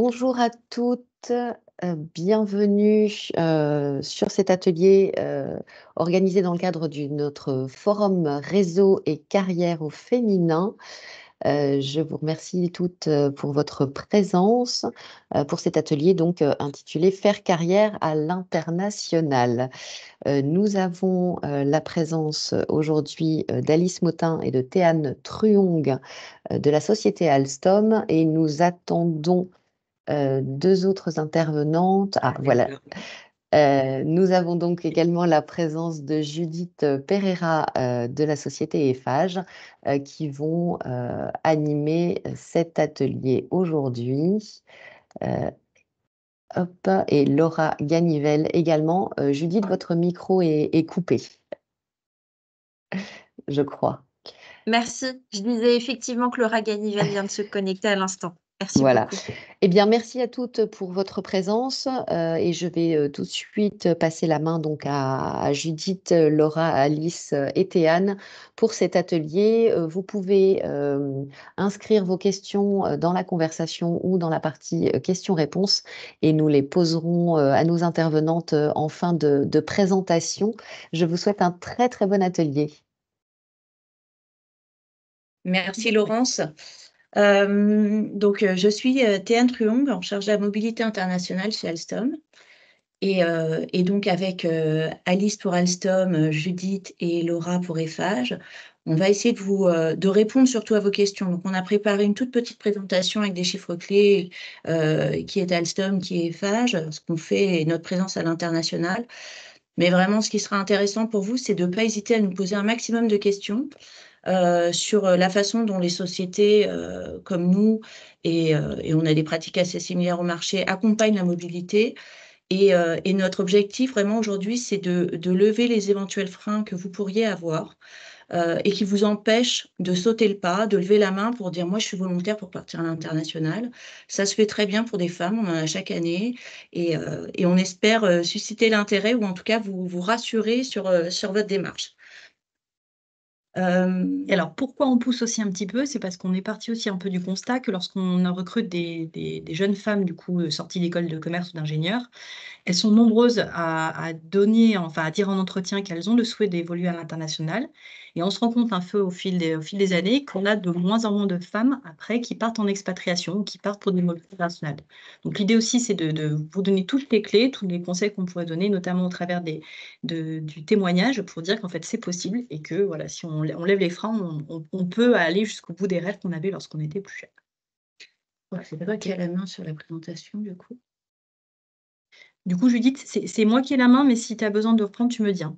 Bonjour à toutes, bienvenue sur cet atelier organisé dans le cadre de notre forum réseau et carrière au féminin. Je vous remercie toutes pour votre présence pour cet atelier donc intitulé Faire carrière à l'international. Nous avons la présence aujourd'hui d'Alice Motin et de Théane Truong de la société Alstom et nous attendons deux autres intervenantes. Ah, voilà. Nous avons donc également la présence de Judith Pereira de la société Eiffage qui vont animer cet atelier aujourd'hui. Hop, et Laura Ganivel également. Judith, votre micro est coupé, je crois. Merci. Je disais effectivement que Laura Ganivel vient de se connecter à l'instant. Merci Voilà. beaucoup. Eh bien, merci à toutes pour votre présence et je vais tout de suite passer la main donc à Judith, Laura, Alice et Théane pour cet atelier. Vous pouvez inscrire vos questions dans la conversation ou dans la partie questions-réponses et nous les poserons à nos intervenantes en fin de présentation. Je vous souhaite un très très bon atelier. Merci Laurence. Je suis Théane Truong, en charge de la mobilité internationale chez Alstom. Et donc avec Alice pour Alstom, Judith et Laura pour Eiffage, on va essayer de répondre surtout à vos questions. Donc on a préparé une toute petite présentation avec des chiffres clés, qui est Alstom, qui est Eiffage, ce qu'on fait et notre présence à l'international. Mais vraiment, ce qui sera intéressant pour vous, c'est de ne pas hésiter à nous poser un maximum de questions sur la façon dont les sociétés comme nous, et on a des pratiques assez similaires au marché, accompagnent la mobilité. Et notre objectif vraiment aujourd'hui, c'est de lever les éventuels freins que vous pourriez avoir et qui vous empêchent de sauter le pas, de lever la main pour dire « moi, je suis volontaire pour partir à l'international ». Ça se fait très bien pour des femmes, on en a chaque année et on espère susciter l'intérêt ou en tout cas vous rassurer sur votre démarche. Alors, pourquoi on pousse aussi un petit peu? C'est parce qu'on est parti aussi un peu du constat que lorsqu'on recrute des jeunes femmes, du coup, sorties d'école de commerce ou d'ingénieur, elles sont nombreuses à donner, enfin, à dire en entretien qu'elles ont le souhait d'évoluer à l'international. Et on se rend compte un peu au fil des années qu'on a de moins en moins de femmes après qui partent en expatriation ou qui partent pour des mobilités internationales. Donc, l'idée aussi, c'est de vous donner toutes les clés, tous les conseils qu'on pourrait donner, notamment au travers du témoignage, pour dire qu'en fait, c'est possible et que voilà, si on lève les freins, on peut aller jusqu'au bout des rêves qu'on avait lorsqu'on était plus jeune. Ouais, c'est toi qui as la main sur la présentation, du coup. Du coup, Judith, c'est moi qui ai la main, mais si tu as besoin de reprendre, tu me dis. Hein.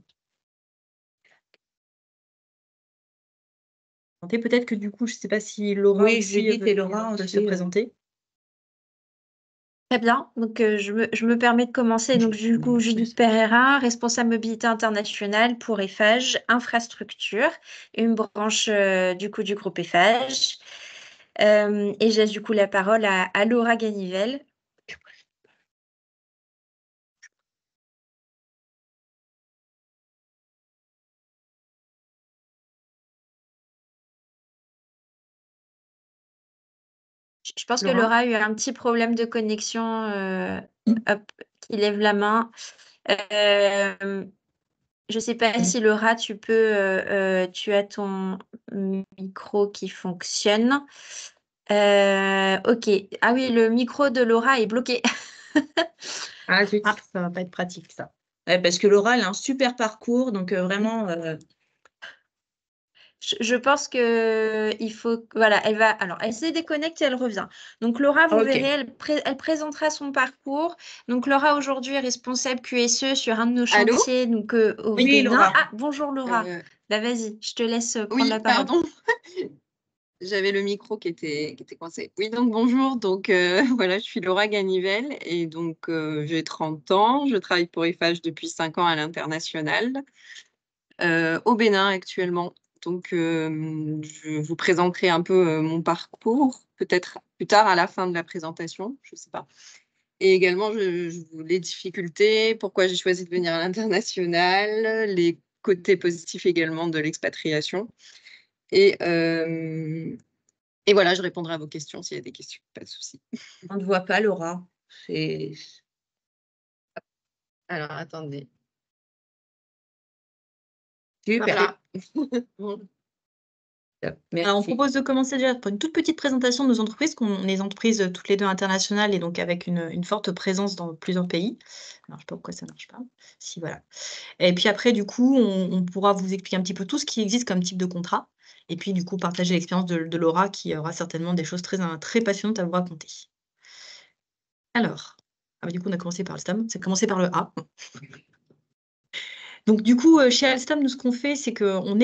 Peut-être que du coup, je ne sais pas si Laura Oui, aussi Judith et Laura veut se aussi, présenter. Très bien. Donc, je me permets de commencer. Donc, du coup, Judith Pereira, responsable mobilité internationale pour Eiffage Infrastructure, une branche du coup du groupe Eiffage. Et j'ai du coup la parole à Laura Ganivel. Je pense que Laura a eu un petit problème de connexion. Hop, qui lève la main. Je ne sais pas si Laura, tu as ton micro qui fonctionne. Ok. Ah oui, le micro de Laura est bloqué. Ah, ça ne va pas être pratique, ça. Ouais, parce que Laura, elle a un super parcours, donc vraiment... Je pense que il faut, voilà, elle s'est déconnectée, elle revient. Donc Laura, vous verrez, elle présentera son parcours. Donc Laura aujourd'hui est responsable QSE sur un de nos chantiers, donc au Bénin. Laura. Ah, bonjour Laura. Vas-y, je te laisse prendre la parole. Pardon. J'avais le micro qui était coincé. Oui, donc bonjour. Donc voilà, je suis Laura Ganivel et donc j'ai 30 ans. Je travaille pour Eiffage depuis 5 ans à l'international, au Bénin actuellement. Donc je vous présenterai un peu mon parcours, peut-être plus tard à la fin de la présentation, je ne sais pas. Et également, les difficultés, pourquoi j'ai choisi de venir à l'international, les côtés positifs également de l'expatriation. Et Et voilà, je répondrai à vos questions s'il y a des questions, pas de souci. On ne voit pas, Laura. Alors, attendez. Super. Voilà. Merci. Alors, on propose de commencer déjà par une toute petite présentation de nos entreprises, qu'on est des entreprises toutes les deux internationales et donc avec une forte présence dans plusieurs pays. Alors, je ne sais pas pourquoi ça ne marche pas. Si, voilà. Et puis après, du coup, on pourra vous expliquer un petit peu tout ce qui existe comme type de contrat. Et puis, du coup, partager l'expérience de Laura qui aura certainement des choses très passionnantes à vous raconter. Alors, du coup, on a commencé par Alstom. C'est commencé par le A. Donc, du coup, chez Alstom, nous, ce qu'on fait, c'est qu'on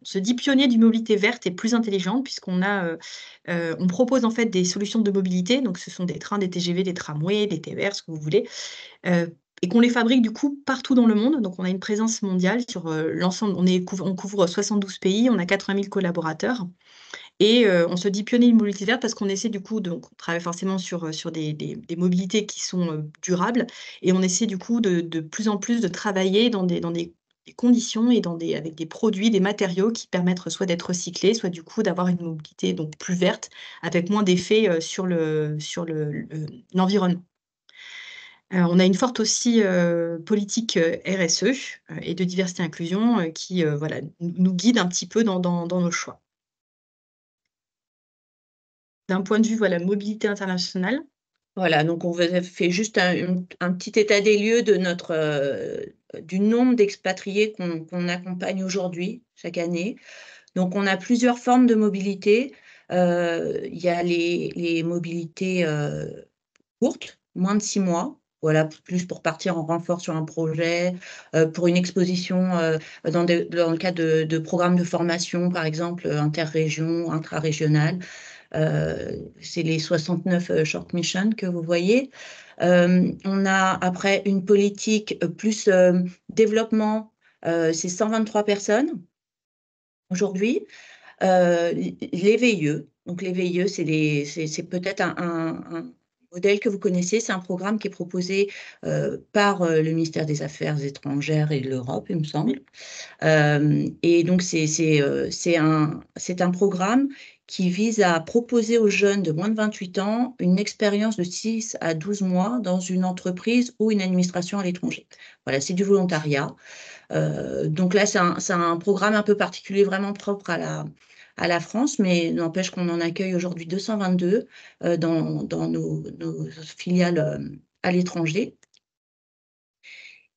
se dit pionnier d'une mobilité verte et plus intelligente, puisqu'on on propose en fait des solutions de mobilité. Donc, ce sont des trains, des TGV, des tramways, des TER, ce que vous voulez, et qu'on les fabrique du coup partout dans le monde. Donc, on a une présence mondiale sur l'ensemble. On couvre 72 pays, on a 80 000 collaborateurs. Et on se dit pionnier d'une mobilité verte parce qu'on essaie du coup, donc on travaille forcément sur des mobilités qui sont durables, et on essaie du coup de plus en plus de travailler dans des conditions et avec des produits, des matériaux qui permettent soit d'être recyclés, soit du coup d'avoir une mobilité donc plus verte, avec moins d'effets sur l'environnement. On a une forte aussi politique RSE et de diversité et inclusion qui nous guide un petit peu dans nos choix. D'un point de vue mobilité internationale. Voilà, donc on fait juste un petit état des lieux de du nombre d'expatriés qu'on accompagne aujourd'hui, chaque année. Donc on a plusieurs formes de mobilité. Il y a les mobilités courtes, moins de 6 mois. Voilà, plus pour partir en renfort sur un projet, pour une exposition dans le cadre de programmes de formation, par exemple, interrégion, intra-régional. C'est les 69 short missions que vous voyez. On a après une politique plus développement, c'est 123 personnes aujourd'hui. Les VIE, donc les VIE, c'est peut-être un modèle que vous connaissez, c'est un programme qui est proposé par le ministère des Affaires étrangères et de l'Europe, il me semble. Et donc, c'est un programme qui vise à proposer aux jeunes de moins de 28 ans une expérience de 6 à 12 mois dans une entreprise ou une administration à l'étranger. Voilà, c'est du volontariat. Donc là, c'est un programme un peu particulier, vraiment propre à la France, mais n'empêche qu'on en accueille aujourd'hui 222 dans nos filiales à l'étranger.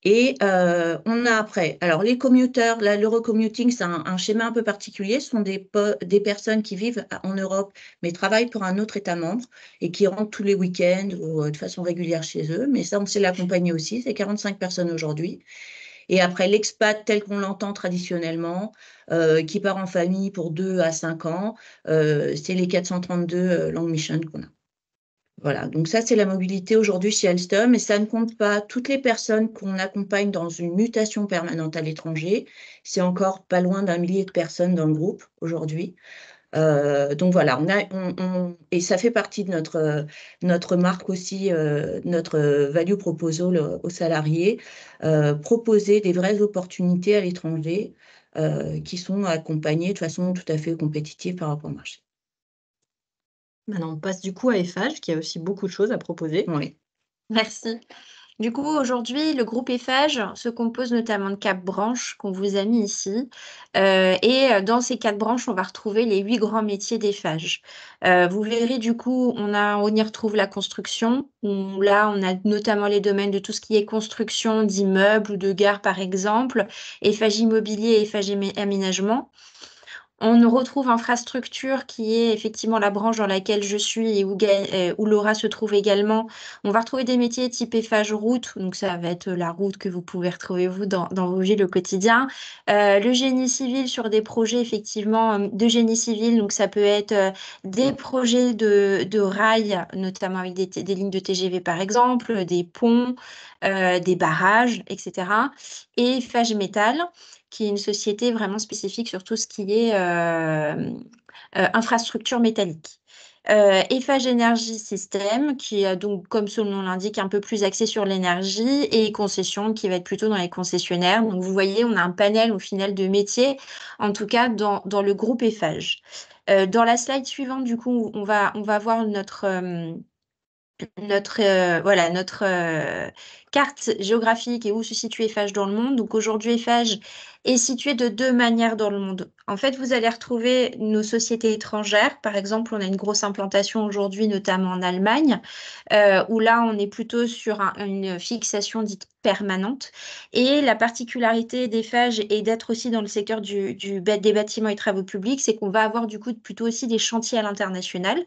Et on a après, alors les commuteurs, l'Eurocommuting, c'est un schéma un peu particulier. Ce sont des personnes qui vivent en Europe, mais travaillent pour un autre État membre et qui rentrent tous les week-ends ou de façon régulière chez eux. Mais ça, on sait l'accompagner aussi. C'est 45 personnes aujourd'hui. Et après, l'expat tel qu'on l'entend traditionnellement, qui part en famille pour 2 à 5 ans, c'est les 432 long mission qu'on a. Voilà, donc ça, c'est la mobilité aujourd'hui chez Alstom, et ça ne compte pas toutes les personnes qu'on accompagne dans une mutation permanente à l'étranger. C'est encore pas loin d'1 millier de personnes dans le groupe aujourd'hui. Donc voilà, et ça fait partie de notre marque aussi, notre value proposal aux salariés, proposer des vraies opportunités à l'étranger qui sont accompagnées de façon tout à fait compétitive par rapport au marché. Maintenant, on passe du coup à Eiffage, qui a aussi beaucoup de choses à proposer. Oui. Merci. Du coup, aujourd'hui, le groupe Eiffage se compose notamment de 4 branches qu'on vous a mis ici. Et dans ces 4 branches, on va retrouver les 8 grands métiers d'Eiffage. Vous verrez, du coup, on y retrouve la construction. Là, on a notamment les domaines de tout ce qui est construction d'immeubles ou de gares, par exemple, Eiffage Immobilier et Eiffage Aménagement. On retrouve infrastructure qui est effectivement la branche dans laquelle je suis et où Laura se trouve également. On va retrouver des métiers type Eiffage route, donc ça va être la route que vous pouvez retrouver vous dans vos villes au quotidien. Le génie civil sur des projets effectivement de génie civil, donc ça peut être des projets de rails, notamment avec des lignes de TGV par exemple, des ponts, des barrages, etc. Et Eiffage métal, qui est une société vraiment spécifique sur tout ce qui est infrastructure métallique. Eiffage Énergie Système, qui est donc, comme son nom l'indique, un peu plus axé sur l'énergie, et concession, qui va être plutôt dans les concessionnaires. Donc, vous voyez, on a un panel au final de métiers, en tout cas dans le groupe Eiffage. Dans la slide suivante, du coup, on va voir notre carte géographique et où se situe Eiffage dans le monde. Donc aujourd'hui, Eiffage est situé de 2 manières dans le monde. En fait, vous allez retrouver nos sociétés étrangères. Par exemple, on a une grosse implantation aujourd'hui, notamment en Allemagne, où là, on est plutôt sur une fixation dite permanente. Et la particularité d'Eiffage et d'être aussi dans le secteur des bâtiments et travaux publics, c'est qu'on va avoir du coup plutôt aussi des chantiers à l'international,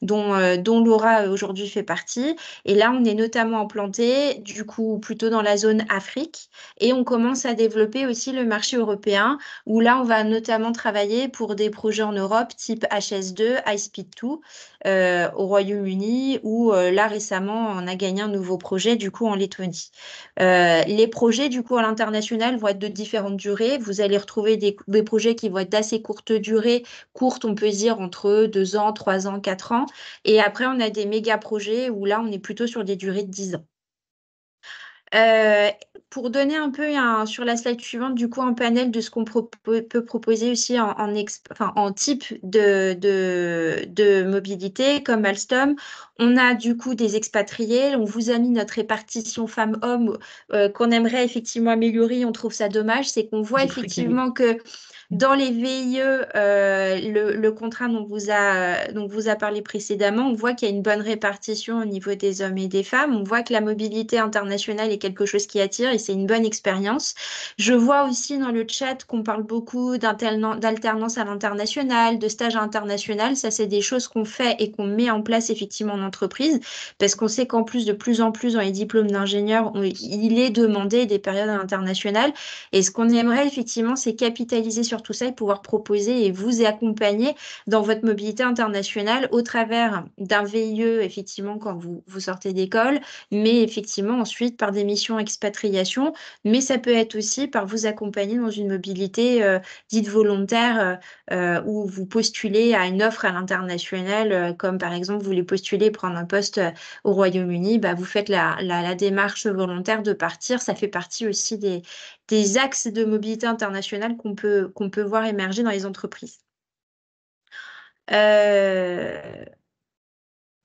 dont Laura aujourd'hui fait partie. Et là, on est notamment implanté, du coup, plutôt dans la zone Afrique. Et on commence à développer aussi le marché européen, où là, on va notamment travailler pour des projets en Europe, type HS2, High Speed 2, au Royaume-Uni, où là, récemment, on a gagné un nouveau projet, du coup, en Lettonie. Les projets, du coup, à l'international vont être de différentes durées. Vous allez retrouver des projets qui vont être d'assez courte durée. Courte, on peut dire entre 2 ans, 3 ans, 4 ans. Et après, on a des méga projets où là, on est plutôt sur des durées de 10 ans. Pour donner un peu sur la slide suivante, du coup, un panel de ce qu'on peut proposer aussi en type de mobilité, comme Alstom. On a du coup des expatriés. On vous a mis notre répartition femmes-hommes qu'on aimerait effectivement améliorer. On trouve ça dommage. C'est qu'on voit effectivement que dans les VIE, le contrat dont vous a parlé précédemment, on voit qu'il y a une bonne répartition au niveau des hommes et des femmes. On voit que la mobilité internationale est quelque chose qui attire et c'est une bonne expérience. Je vois aussi dans le chat qu'on parle beaucoup d'alternance à l'international, de stage international. Ça, c'est des choses qu'on fait et qu'on met en place effectivement en entreprise parce qu'on sait qu'en plus, de plus en plus, dans les diplômes d'ingénieurs, il est demandé des périodes internationales. Et ce qu'on aimerait effectivement, c'est capitaliser sur tout ça et pouvoir proposer et vous accompagner dans votre mobilité internationale au travers d'un VIE, effectivement, quand vous sortez d'école, mais effectivement ensuite par des missions expatriation, mais ça peut être aussi par vous accompagner dans une mobilité dite volontaire où vous postulez à une offre à l'international, comme par exemple vous voulez postuler prendre un poste au Royaume-Uni, bah, vous faites la démarche volontaire de partir. Ça fait partie aussi des axes de mobilité internationale qu'on peut voir émerger dans les entreprises.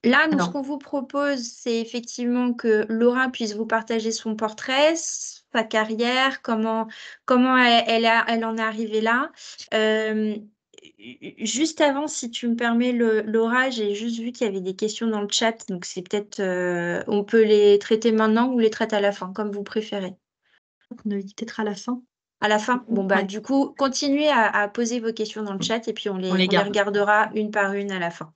Là, nous, ce qu'on vous propose, c'est effectivement que Laura puisse vous partager son portrait, sa carrière, comment elle en est arrivée là. Juste avant, si tu me permets, Laura, j'ai juste vu qu'il y avait des questions dans le chat, donc c'est peut-être, on peut les traiter maintenant ou les traiter à la fin, comme vous préférez. On avait dit peut-être à la fin. À la fin? Bon, bah, Ouais. du coup, continuez à poser vos questions dans le chat et puis on les garde. regardera une par une à la fin.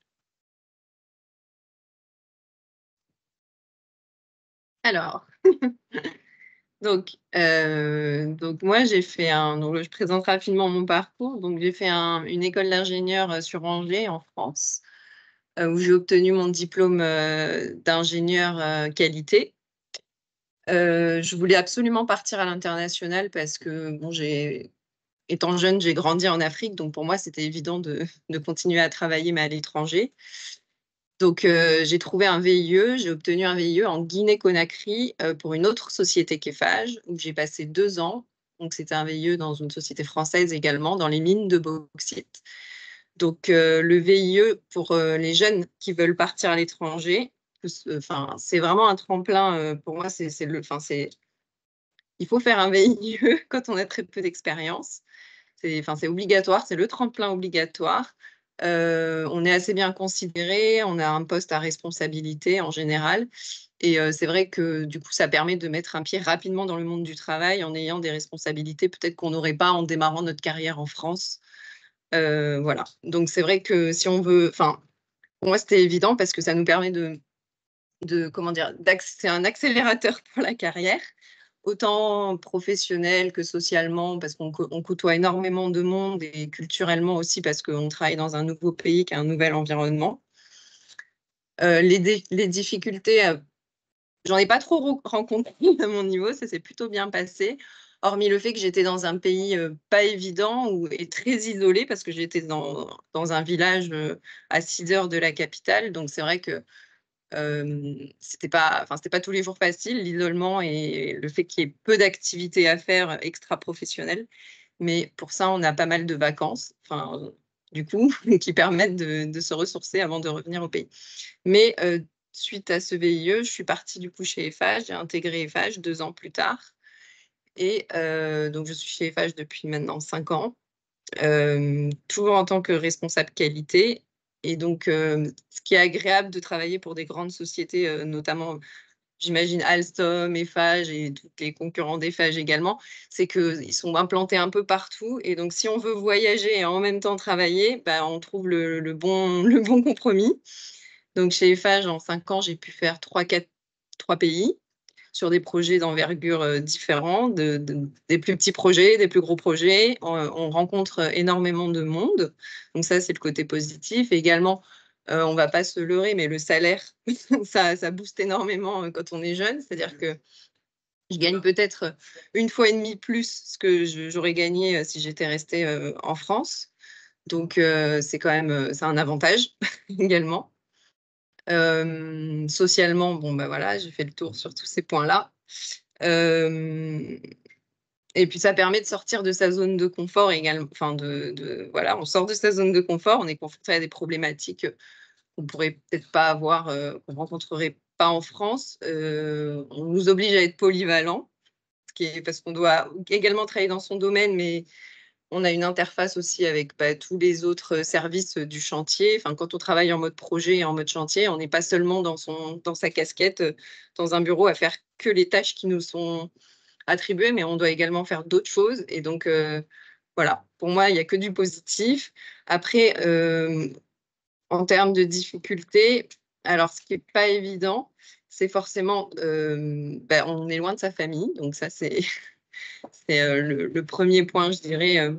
Alors, donc moi, j'ai fait je présente rapidement mon parcours. Donc, j'ai fait une école d'ingénieur sur Angers, en France, où j'ai obtenu mon diplôme d'ingénieur qualité. Je voulais absolument partir à l'international parce que, bon, étant jeune, j'ai grandi en Afrique, donc pour moi, c'était évident de continuer à travailler, mais à l'étranger. Donc, j'ai trouvé un VIE, j'ai obtenu un VIE en Guinée-Conakry pour une autre société qu'Eiffage, où j'ai passé 2 ans. Donc, c'était un VIE dans une société française également, dans les mines de bauxite. Donc, le VIE pour les jeunes qui veulent partir à l'étranger, c'est vraiment un tremplin. Pour moi, il faut faire un VIE quand on a très peu d'expérience. C'est obligatoire, c'est le tremplin obligatoire. On est assez bien considéré, on a un poste à responsabilité en général. Et c'est vrai que du coup, ça permet de mettre un pied rapidement dans le monde du travail en ayant des responsabilités peut-être qu'on n'aurait pas en démarrant notre carrière en France. Voilà. Donc c'est vrai que si on veut, pour moi, c'était évident parce que ça nous permet c'est un accélérateur pour la carrière, autant professionnel que socialement, parce qu'on côtoie énormément de monde et culturellement aussi parce qu'on travaille dans un nouveau pays qui a un nouvel environnement. Les difficultés, j'en ai pas trop rencontré à mon niveau, ça s'est plutôt bien passé, hormis le fait que j'étais dans un pays pas évident et très isolé parce que j'étais dans un village à 6 heures de la capitale. Donc c'est vrai que c'était pas tous les jours facile, l'isolement et le fait qu'il y ait peu d'activités à faire extra-professionnelles. Mais pour ça, on a pas mal de vacances. du coup, qui permettent de se ressourcer avant de revenir au pays. Mais suite à ce VIE, je suis partie du coup chez Eiffage, j'ai intégré Eiffage 2 ans plus tard. Et donc, je suis chez Eiffage depuis maintenant 5 ans, toujours en tant que responsable qualité. Et donc, ce qui est agréable de travailler pour des grandes sociétés, notamment, j'imagine, Alstom, Eiffage et tous les concurrents d'Eiffage également, c'est qu'ils sont implantés un peu partout. Et donc, si on veut voyager et en même temps travailler, bah, on trouve le bon compromis. Donc, chez Eiffage, en 5 ans, j'ai pu faire 3 pays sur des projets d'envergure différents, des plus petits projets, des plus gros projets. On rencontre énormément de monde. Donc ça, c'est le côté positif. Et également, on ne va pas se leurrer, mais le salaire, ça booste énormément quand on est jeune. C'est-à-dire que je gagne peut-être 1,5 fois plus ce que j'aurais gagné si j'étais restée en France. Donc, c'est quand même c'est un avantage également. Socialement, bon, bah voilà, j'ai fait le tour sur tous ces points-là. Et puis, ça permet de sortir de sa zone de confort également. Enfin, voilà, on sort de sa zone de confort, on est confronté à des problématiques qu'on pourrait peut-être pas avoir, qu'on rencontrerait pas en France. On nous oblige à être polyvalent, parce qu'on doit également travailler dans son domaine, mais on a une interface aussi avec tous les autres services du chantier. Enfin, quand on travaille en mode projet et en mode chantier, on n'est pas seulement dans sa casquette, dans un bureau à faire que les tâches qui nous sont attribuées, mais on doit également faire d'autres choses. Et donc, voilà, pour moi, il n'y a que du positif. Après, en termes de difficultés, alors ce qui n'est pas évident, c'est forcément, on est loin de sa famille. Donc ça, c'est le premier point, je dirais,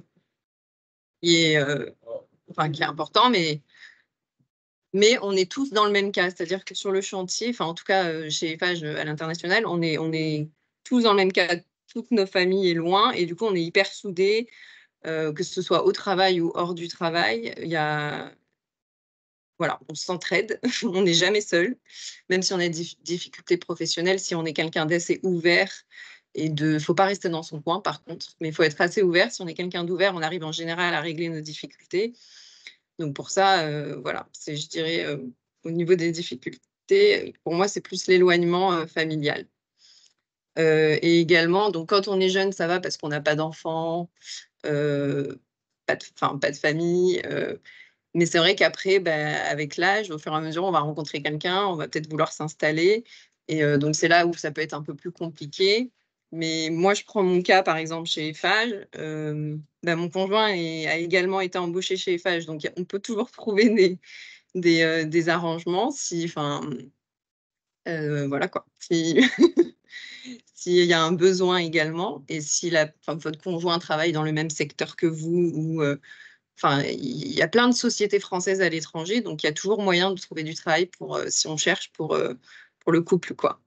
qui est important, mais on est tous dans le même cas. C'est-à-dire que sur le chantier, enfin en tout cas chez Eiffage à l'international, on est tous dans le même cas. Toutes nos familles est loin et du coup on est hyper soudés, que ce soit au travail ou hors du travail. Voilà, on s'entraide, on n'est jamais seul, même si on a des difficultés professionnelles, si on est quelqu'un d'assez ouvert faut pas rester dans son coin par contre, mais il faut être assez ouvert. Si on est quelqu'un d'ouvert, on arrive en général à régler nos difficultés. Donc pour ça, voilà, je dirais, au niveau des difficultés, pour moi, c'est plus l'éloignement familial. Et également, donc quand on est jeune, ça va parce qu'on n'a pas d'enfants, pas de famille. Mais c'est vrai qu'après, avec l'âge, au fur et à mesure, on va rencontrer quelqu'un, on va peut-être vouloir s'installer. Et donc, c'est là où ça peut être un peu plus compliqué. Mais moi, je prends mon cas, par exemple, chez Eiffage. Mon conjoint a également été embauché chez Eiffage. Donc, on peut toujours trouver des arrangements voilà quoi. S'il y a un besoin également et si votre conjoint travaille dans le même secteur que vous ou il y a plein de sociétés françaises à l'étranger, donc il y a toujours moyen de trouver du travail si on cherche pour le couple, quoi.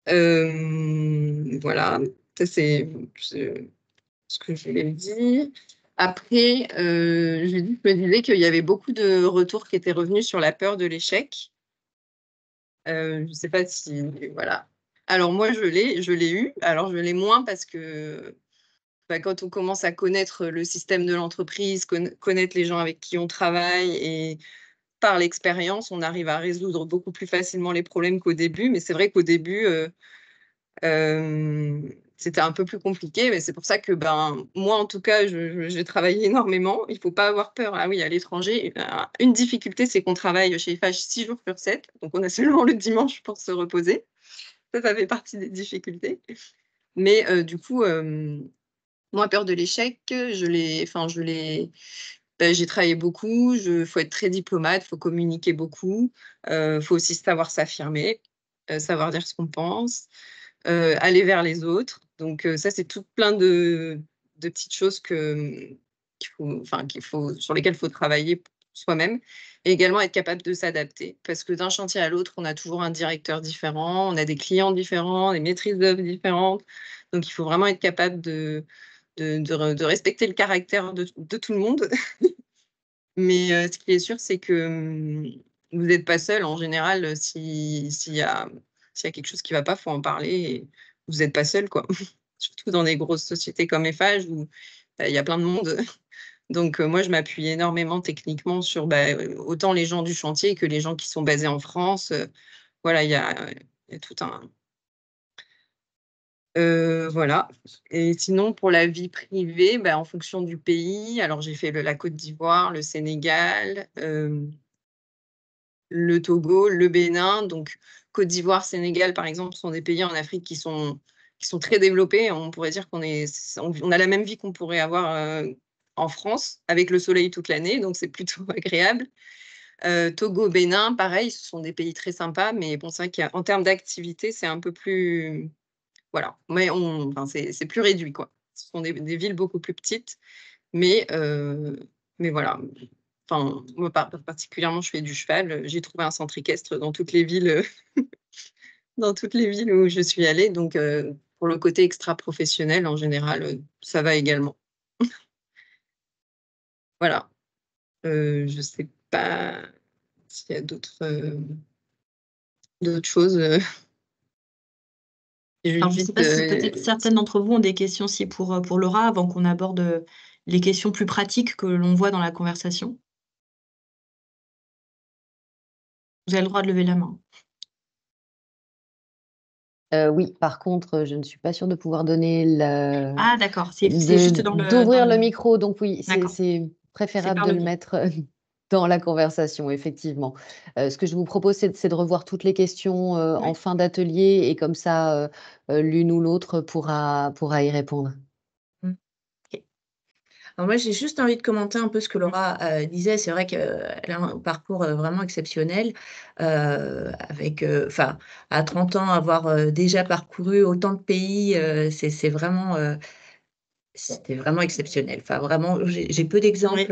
Voilà, ça c'est ce que je voulais dire. Après, je me disais qu'il y avait beaucoup de retours qui étaient revenus sur la peur de l'échec. Je ne sais pas si... Voilà. Alors moi, je l'ai eu. Alors je l'ai moins parce que quand on commence à connaître le système de l'entreprise, connaître les gens avec qui on travaille et par l'expérience, on arrive à résoudre beaucoup plus facilement les problèmes qu'au début. Mais c'est vrai qu'au début, c'était un peu plus compliqué. Mais c'est pour ça que moi, en tout cas, j'ai travaillé énormément. Il ne faut pas avoir peur. Ah oui, à l'étranger, une difficulté, c'est qu'on travaille chez Eiffage 6 jours sur 7. Donc, on a seulement le dimanche pour se reposer. Ça fait partie des difficultés. Mais du coup... moi, peur de l'échec, j'ai travaillé beaucoup, faut être très diplomate, faut communiquer beaucoup, faut aussi savoir s'affirmer, savoir dire ce qu'on pense, aller vers les autres. Donc ça, c'est tout plein de petites choses sur lesquelles il faut travailler soi-même et également être capable de s'adapter parce que d'un chantier à l'autre, on a toujours un directeur différent, on a des clients différents, des maîtrises d'œuvre différentes. Donc, il faut vraiment être capable de respecter le caractère de tout le monde. Mais ce qui est sûr, c'est que vous n'êtes pas seul. En général, s'il y a quelque chose qui ne va pas, il faut en parler. Et vous n'êtes pas seul, quoi. Surtout dans des grosses sociétés comme Eiffage où il y a plein de monde. Donc, moi, je m'appuie énormément techniquement sur autant les gens du chantier que les gens qui sont basés en France. Voilà, il y a tout un... voilà. Et sinon, pour la vie privée, en fonction du pays, alors j'ai fait la Côte d'Ivoire, le Sénégal, le Togo, le Bénin. Donc, Côte d'Ivoire, Sénégal, par exemple, sont des pays en Afrique qui sont très développés. On pourrait dire on a la même vie qu'on pourrait avoir en France, avec le soleil toute l'année, donc c'est plutôt agréable. Togo, Bénin, pareil, ce sont des pays très sympas, mais bon, c'est vrai qu'en termes d'activité, c'est un peu plus... Voilà, mais c'est plus réduit, quoi. Ce sont des villes beaucoup plus petites, mais voilà. Enfin, moi, particulièrement, je fais du cheval. J'ai trouvé un centre équestre dans toutes les villes, dans toutes les villes où je suis allée. Donc, pour le côté extra-professionnel, en général, ça va également. Voilà. Je ne sais pas s'il y a d'autres choses. Alors, je ne sais pas si peut-être certaines d'entre vous ont des questions aussi pour Laura, avant qu'on aborde les questions plus pratiques que l'on voit dans la conversation. Vous avez le droit de lever la main. Oui, par contre, je ne suis pas sûre de pouvoir donner Ah, d'accord, c'est juste d'ouvrir le micro. Donc oui, D'accord. c'est préférable par de le le biais. mettre dans la conversation, effectivement. Ce que je vous propose, c'est de revoir toutes les questions en fin d'atelier et comme ça, l'une ou l'autre pourra y répondre. Alors moi, j'ai juste envie de commenter un peu ce que Laura disait. C'est vrai qu'elle a un parcours vraiment exceptionnel, avec, à 30 ans, avoir déjà parcouru autant de pays, c'était vraiment exceptionnel. Enfin, vraiment, j'ai peu d'exemples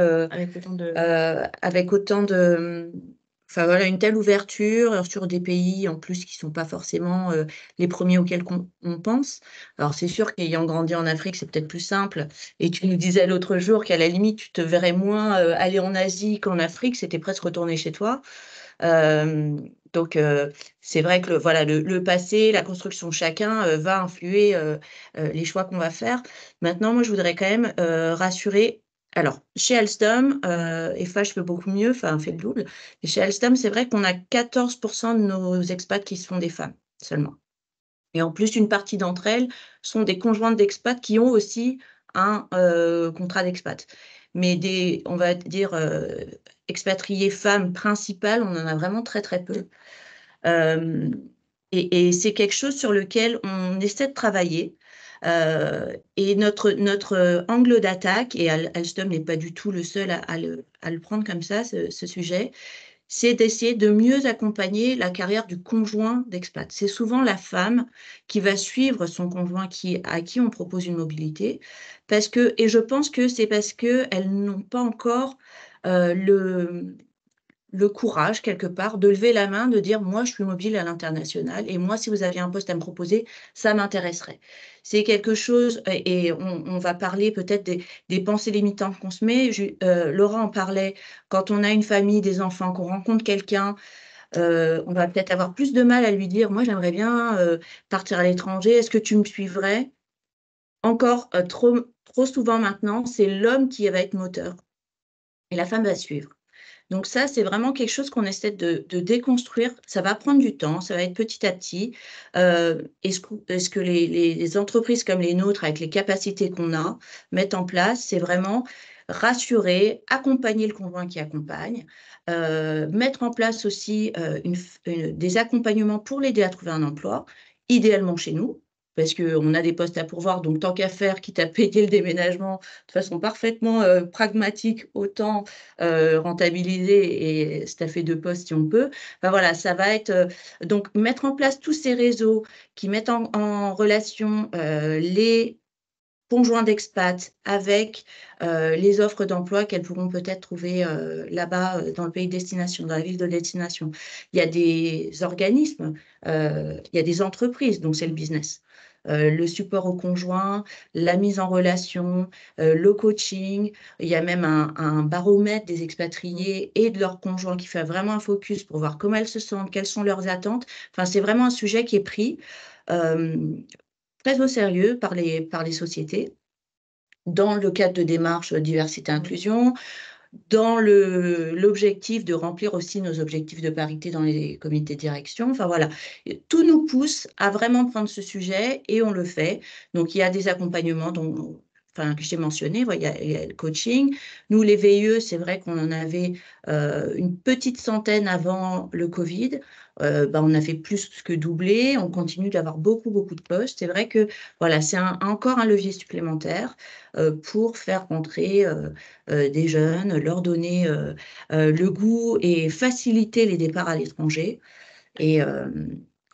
avec autant de... Enfin, voilà, une telle ouverture sur des pays, en plus, qui ne sont pas forcément les premiers auxquels on pense. Alors, c'est sûr qu'ayant grandi en Afrique, c'est peut-être plus simple. Et tu nous disais l'autre jour qu'à la limite, tu te verrais moins aller en Asie qu'en Afrique. C'était presque retourner chez toi. Donc, c'est vrai que le passé, la construction de chacun va influer les choix qu'on va faire. Maintenant, moi, je voudrais quand même rassurer. Alors, chez Alstom, Eiffage fait beaucoup mieux, fait le double. Et chez Alstom, c'est vrai qu'on a 14% de nos expats qui sont des femmes seulement. Et en plus, une partie d'entre elles sont des conjointes d'expats qui ont aussi un contrat d'expat. Mais on va dire, expatriées femmes principales, on en a vraiment très, très peu. Et c'est quelque chose sur lequel on essaie de travailler. Et notre angle d'attaque, et Alstom n'est pas du tout le seul à le prendre comme ça, ce sujet, c'est d'essayer de mieux accompagner la carrière du conjoint d'expat. C'est souvent la femme qui va suivre son conjoint à qui on propose une mobilité, et je pense que c'est parce qu'elles n'ont pas encore le courage, quelque part, de lever la main, de dire « moi, je suis mobile à l'international et moi, si vous aviez un poste à me proposer, ça m'intéresserait ». C'est quelque chose, et on va parler peut-être des pensées limitantes qu'on se met. Laura en parlait, quand on a une famille, des enfants, qu'on rencontre quelqu'un, on va peut-être avoir plus de mal à lui dire « moi, j'aimerais bien partir à l'étranger, est-ce que tu me suivrais ?» Encore trop souvent maintenant, c'est l'homme qui va être moteur et la femme va suivre. Donc ça, c'est vraiment quelque chose qu'on essaie de déconstruire. Ça va prendre du temps, ça va être petit à petit. Est-ce que les entreprises comme les nôtres, avec les capacités qu'on a, mettent en place, c'est vraiment rassurer, accompagner le conjoint qui accompagne, mettre en place aussi des accompagnements pour l'aider à trouver un emploi, idéalement chez nous, parce qu'on a des postes à pourvoir, donc tant qu'à faire, quitte à payer le déménagement de façon parfaitement pragmatique, autant rentabiliser et staffer 2 postes si on peut. Enfin, voilà, ça va être donc mettre en place tous ces réseaux qui mettent en relation les conjoints d'expats avec les offres d'emploi qu'elles pourront peut-être trouver là-bas dans le pays de destination, dans la ville de destination. Il y a des organismes, il y a des entreprises, donc c'est le business. Le support aux conjoints, la mise en relation, le coaching. Il y a même un baromètre des expatriés et de leurs conjoints qui fait vraiment un focus pour voir comment elles se sentent, quelles sont leurs attentes. Enfin, c'est vraiment un sujet qui est pris très au sérieux par les sociétés. dans le cadre de démarches diversité-inclusion, dans l'objectif de remplir aussi nos objectifs de parité dans les comités de direction. Enfin voilà, tout nous pousse à vraiment prendre ce sujet et on le fait. Donc il y a des accompagnements que j'ai mentionné, il y a le coaching. Nous, les VIE, c'est vrai qu'on en avait une petite centaine avant le Covid. On a fait plus que doubler. On continue d'avoir beaucoup de postes. C'est vrai que voilà, c'est encore un levier supplémentaire pour faire rentrer des jeunes, leur donner le goût et faciliter les départs à l'étranger.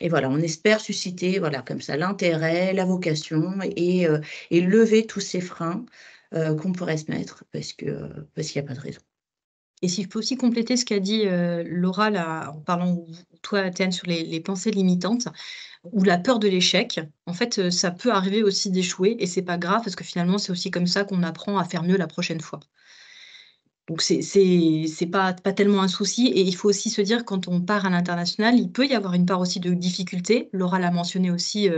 Et voilà, on espère susciter comme ça l'intérêt, la vocation et lever tous ces freins qu'on pourrait se mettre parce qu'il n'y a pas de raison. Et s'il faut aussi compléter ce qu'a dit Laura là, en parlant, toi, Théane, sur les pensées limitantes ou la peur de l'échec. En fait, ça peut arriver aussi d'échouer et c'est pas grave parce que finalement, c'est aussi comme ça qu'on apprend à faire mieux la prochaine fois. Donc c'est pas tellement un souci et il faut aussi se dire quand on part à l'international, il peut y avoir une part aussi de difficulté. Laura l'a mentionné aussi,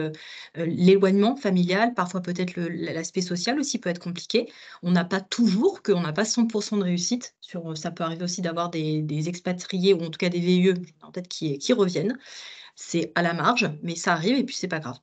l'éloignement familial, parfois peut-être l'aspect social aussi peut être compliqué. On n'a pas 100 % de réussite sur, ça peut arriver aussi d'avoir des expatriés ou en tout cas des VIE, en tête qui reviennent. C'est à la marge, mais ça arrive et puis c'est pas grave.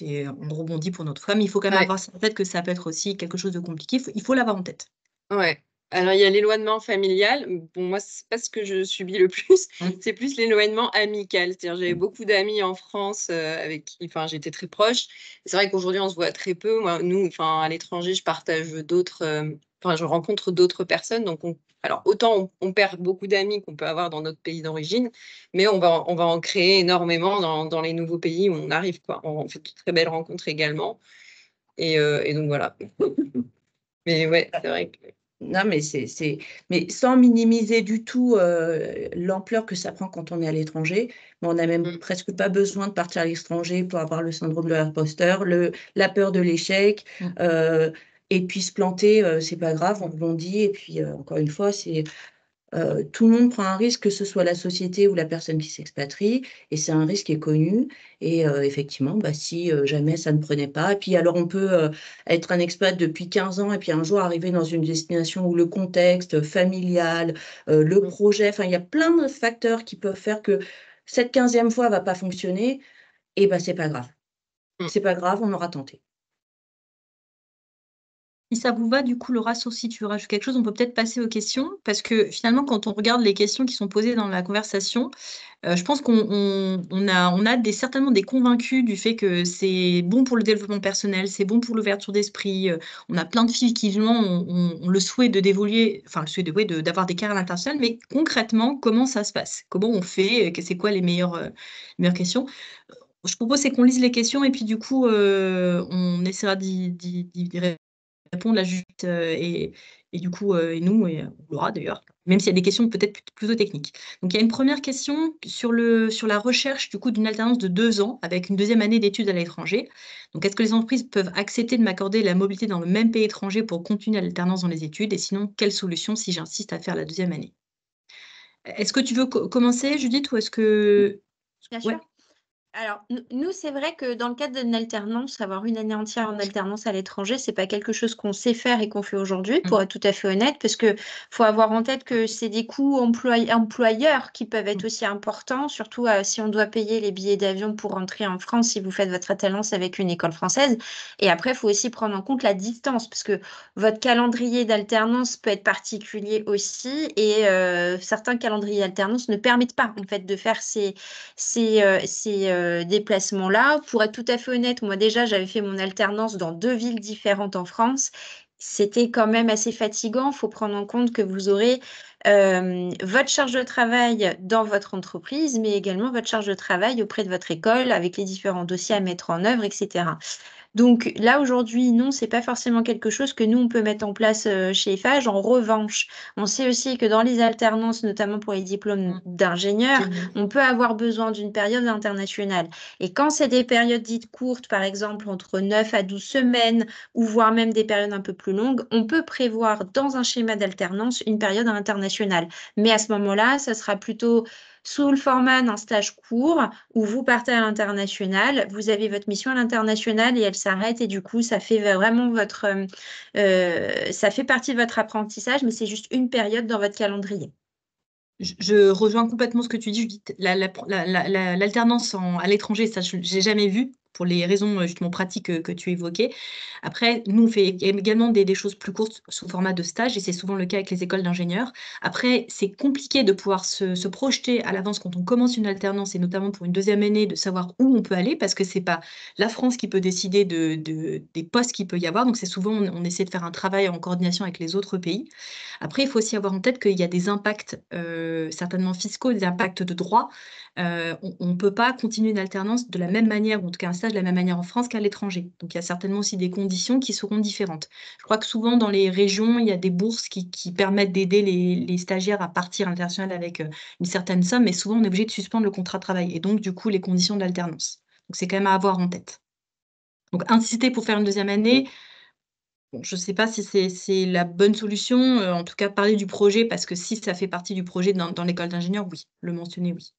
On rebondit pour notre fois, mais il faut quand même Ouais. avoir ça en tête que ça peut être aussi quelque chose de compliqué. Il faut l'avoir en tête. Ouais. Alors, il y a l'éloignement familial. Bon, moi, c'est pas ce que je subis le plus. C'est plus l'éloignement amical. C'est-à-dire, j'avais beaucoup d'amis en France avec qui, j'étais très proche. C'est vrai qu'aujourd'hui, on se voit très peu. Moi, à l'étranger, je partage je rencontre d'autres personnes. Donc, alors, autant on perd beaucoup d'amis qu'on peut avoir dans notre pays d'origine, mais on va en créer énormément dans les nouveaux pays où on arrive, quoi. On fait de très belles rencontres également. Et donc, voilà. Mais ouais, c'est vrai que... Non, mais mais sans minimiser du tout l'ampleur que ça prend quand on est à l'étranger. Mais on n'a même presque pas besoin de partir à l'étranger pour avoir le syndrome de l'imposteur, la peur de l'échec. Et puis se planter, c'est pas grave, on rebondit. Et puis, encore une fois, tout le monde prend un risque, que ce soit la société ou la personne qui s'expatrie, et c'est un risque qui est connu. Et effectivement, si jamais ça ne prenait pas, et puis alors on peut être un expat depuis 15 ans et puis un jour arriver dans une destination où le contexte familial, le projet, il y a plein de facteurs qui peuvent faire que cette 15e fois va pas fonctionner, et c'est pas grave. C'est pas grave, on aura tenté. Si ça vous va, du coup, Laura, sauf si tu veux rajouter quelque chose, on peut peut-être passer aux questions parce que finalement, quand on regarde les questions qui sont posées dans la conversation, je pense qu'on a certainement des convaincus du fait que c'est bon pour le développement personnel, c'est bon pour l'ouverture d'esprit. On a plein de filles qui ont le souhait d'évoluer, d'avoir des carrières internationales, mais concrètement, comment ça se passe? Comment on fait? C'est quoi les meilleures questions? Je propose c'est qu'on lise les questions et puis du coup, on essaiera d'y répondre là juste et du coup, et nous et Laura d'ailleurs, même s'il y a des questions peut-être plutôt techniques. Donc il y a une première question sur la recherche du coup d'une alternance de 2 ans avec une 2e année d'études à l'étranger. Donc est-ce que les entreprises peuvent accepter de m'accorder la mobilité dans le même pays étranger pour continuer l'alternance dans les études? Et sinon, quelle solution si j'insiste à faire la 2e année? Est-ce que tu veux commencer, Judith, ou est-ce que... Bien sûr. Alors, nous, c'est vrai que dans le cadre d'une alternance, avoir une année entière en alternance à l'étranger, c'est pas quelque chose qu'on sait faire et qu'on fait aujourd'hui, pour être tout à fait honnête, parce que faut avoir en tête que c'est des coûts employeurs qui peuvent être aussi importants, surtout si on doit payer les billets d'avion pour rentrer en France si vous faites votre alternance avec une école française. Et après, il faut aussi prendre en compte la distance, parce que votre calendrier d'alternance peut être particulier aussi, et certains calendriers d'alternance ne permettent pas en fait de faire ces déplacements-là. Pour être tout à fait honnête, moi déjà, j'avais fait mon alternance dans 2 villes différentes en France. C'était quand même assez fatigant. Il faut prendre en compte que vous aurez votre charge de travail dans votre entreprise, mais également votre charge de travail auprès de votre école avec les différents dossiers à mettre en œuvre, etc. Donc là, aujourd'hui, non, c'est pas forcément quelque chose que nous, on peut mettre en place chez Eiffage. En revanche, on sait aussi que dans les alternances, notamment pour les diplômes d'ingénieur, on peut avoir besoin d'une période internationale. Et quand c'est des périodes dites courtes, par exemple entre 9 à 12 semaines, ou voire même des périodes un peu plus longues, on peut prévoir dans un schéma d'alternance une période internationale. Mais à ce moment-là, ça sera plutôt sous le format d'un stage court où vous partez à l'international, vous avez votre mission à l'international et elle s'arrête et du coup, ça fait vraiment ça fait partie de votre apprentissage, mais c'est juste une période dans votre calendrier. Je rejoins complètement ce que tu dis, Judith. L'alternance à l'étranger, ça, je n'ai jamais vu pour les raisons justement pratiques que tu évoquais. Après, nous, on fait également des choses plus courtes sous format de stage et c'est souvent le cas avec les écoles d'ingénieurs. Après, c'est compliqué de pouvoir se projeter à l'avance quand on commence une alternance et notamment pour une deuxième année, de savoir où on peut aller parce que c'est pas la France qui peut décider des postes qu'il peut y avoir. Donc, c'est souvent, on essaie de faire un travail en coordination avec les autres pays. Après, il faut aussi avoir en tête qu'il y a des impacts certainement fiscaux, des impacts de droit. On ne peut pas continuer une alternance de la même manière, ou en tout cas un stage de la même manière en France qu'à l'étranger. Donc, il y a certainement aussi des conditions qui seront différentes. Je crois que souvent, dans les régions, il y a des bourses qui permettent d'aider les stagiaires à partir à l'international avec une certaine somme, mais souvent, on est obligé de suspendre le contrat de travail et donc, du coup, les conditions de l'alternance. Donc, c'est quand même à avoir en tête. Donc, insister pour faire une deuxième année, bon, je ne sais pas si c'est la bonne solution, en tout cas parler du projet parce que si ça fait partie du projet dans l'école d'ingénieur, oui, le mentionner, oui.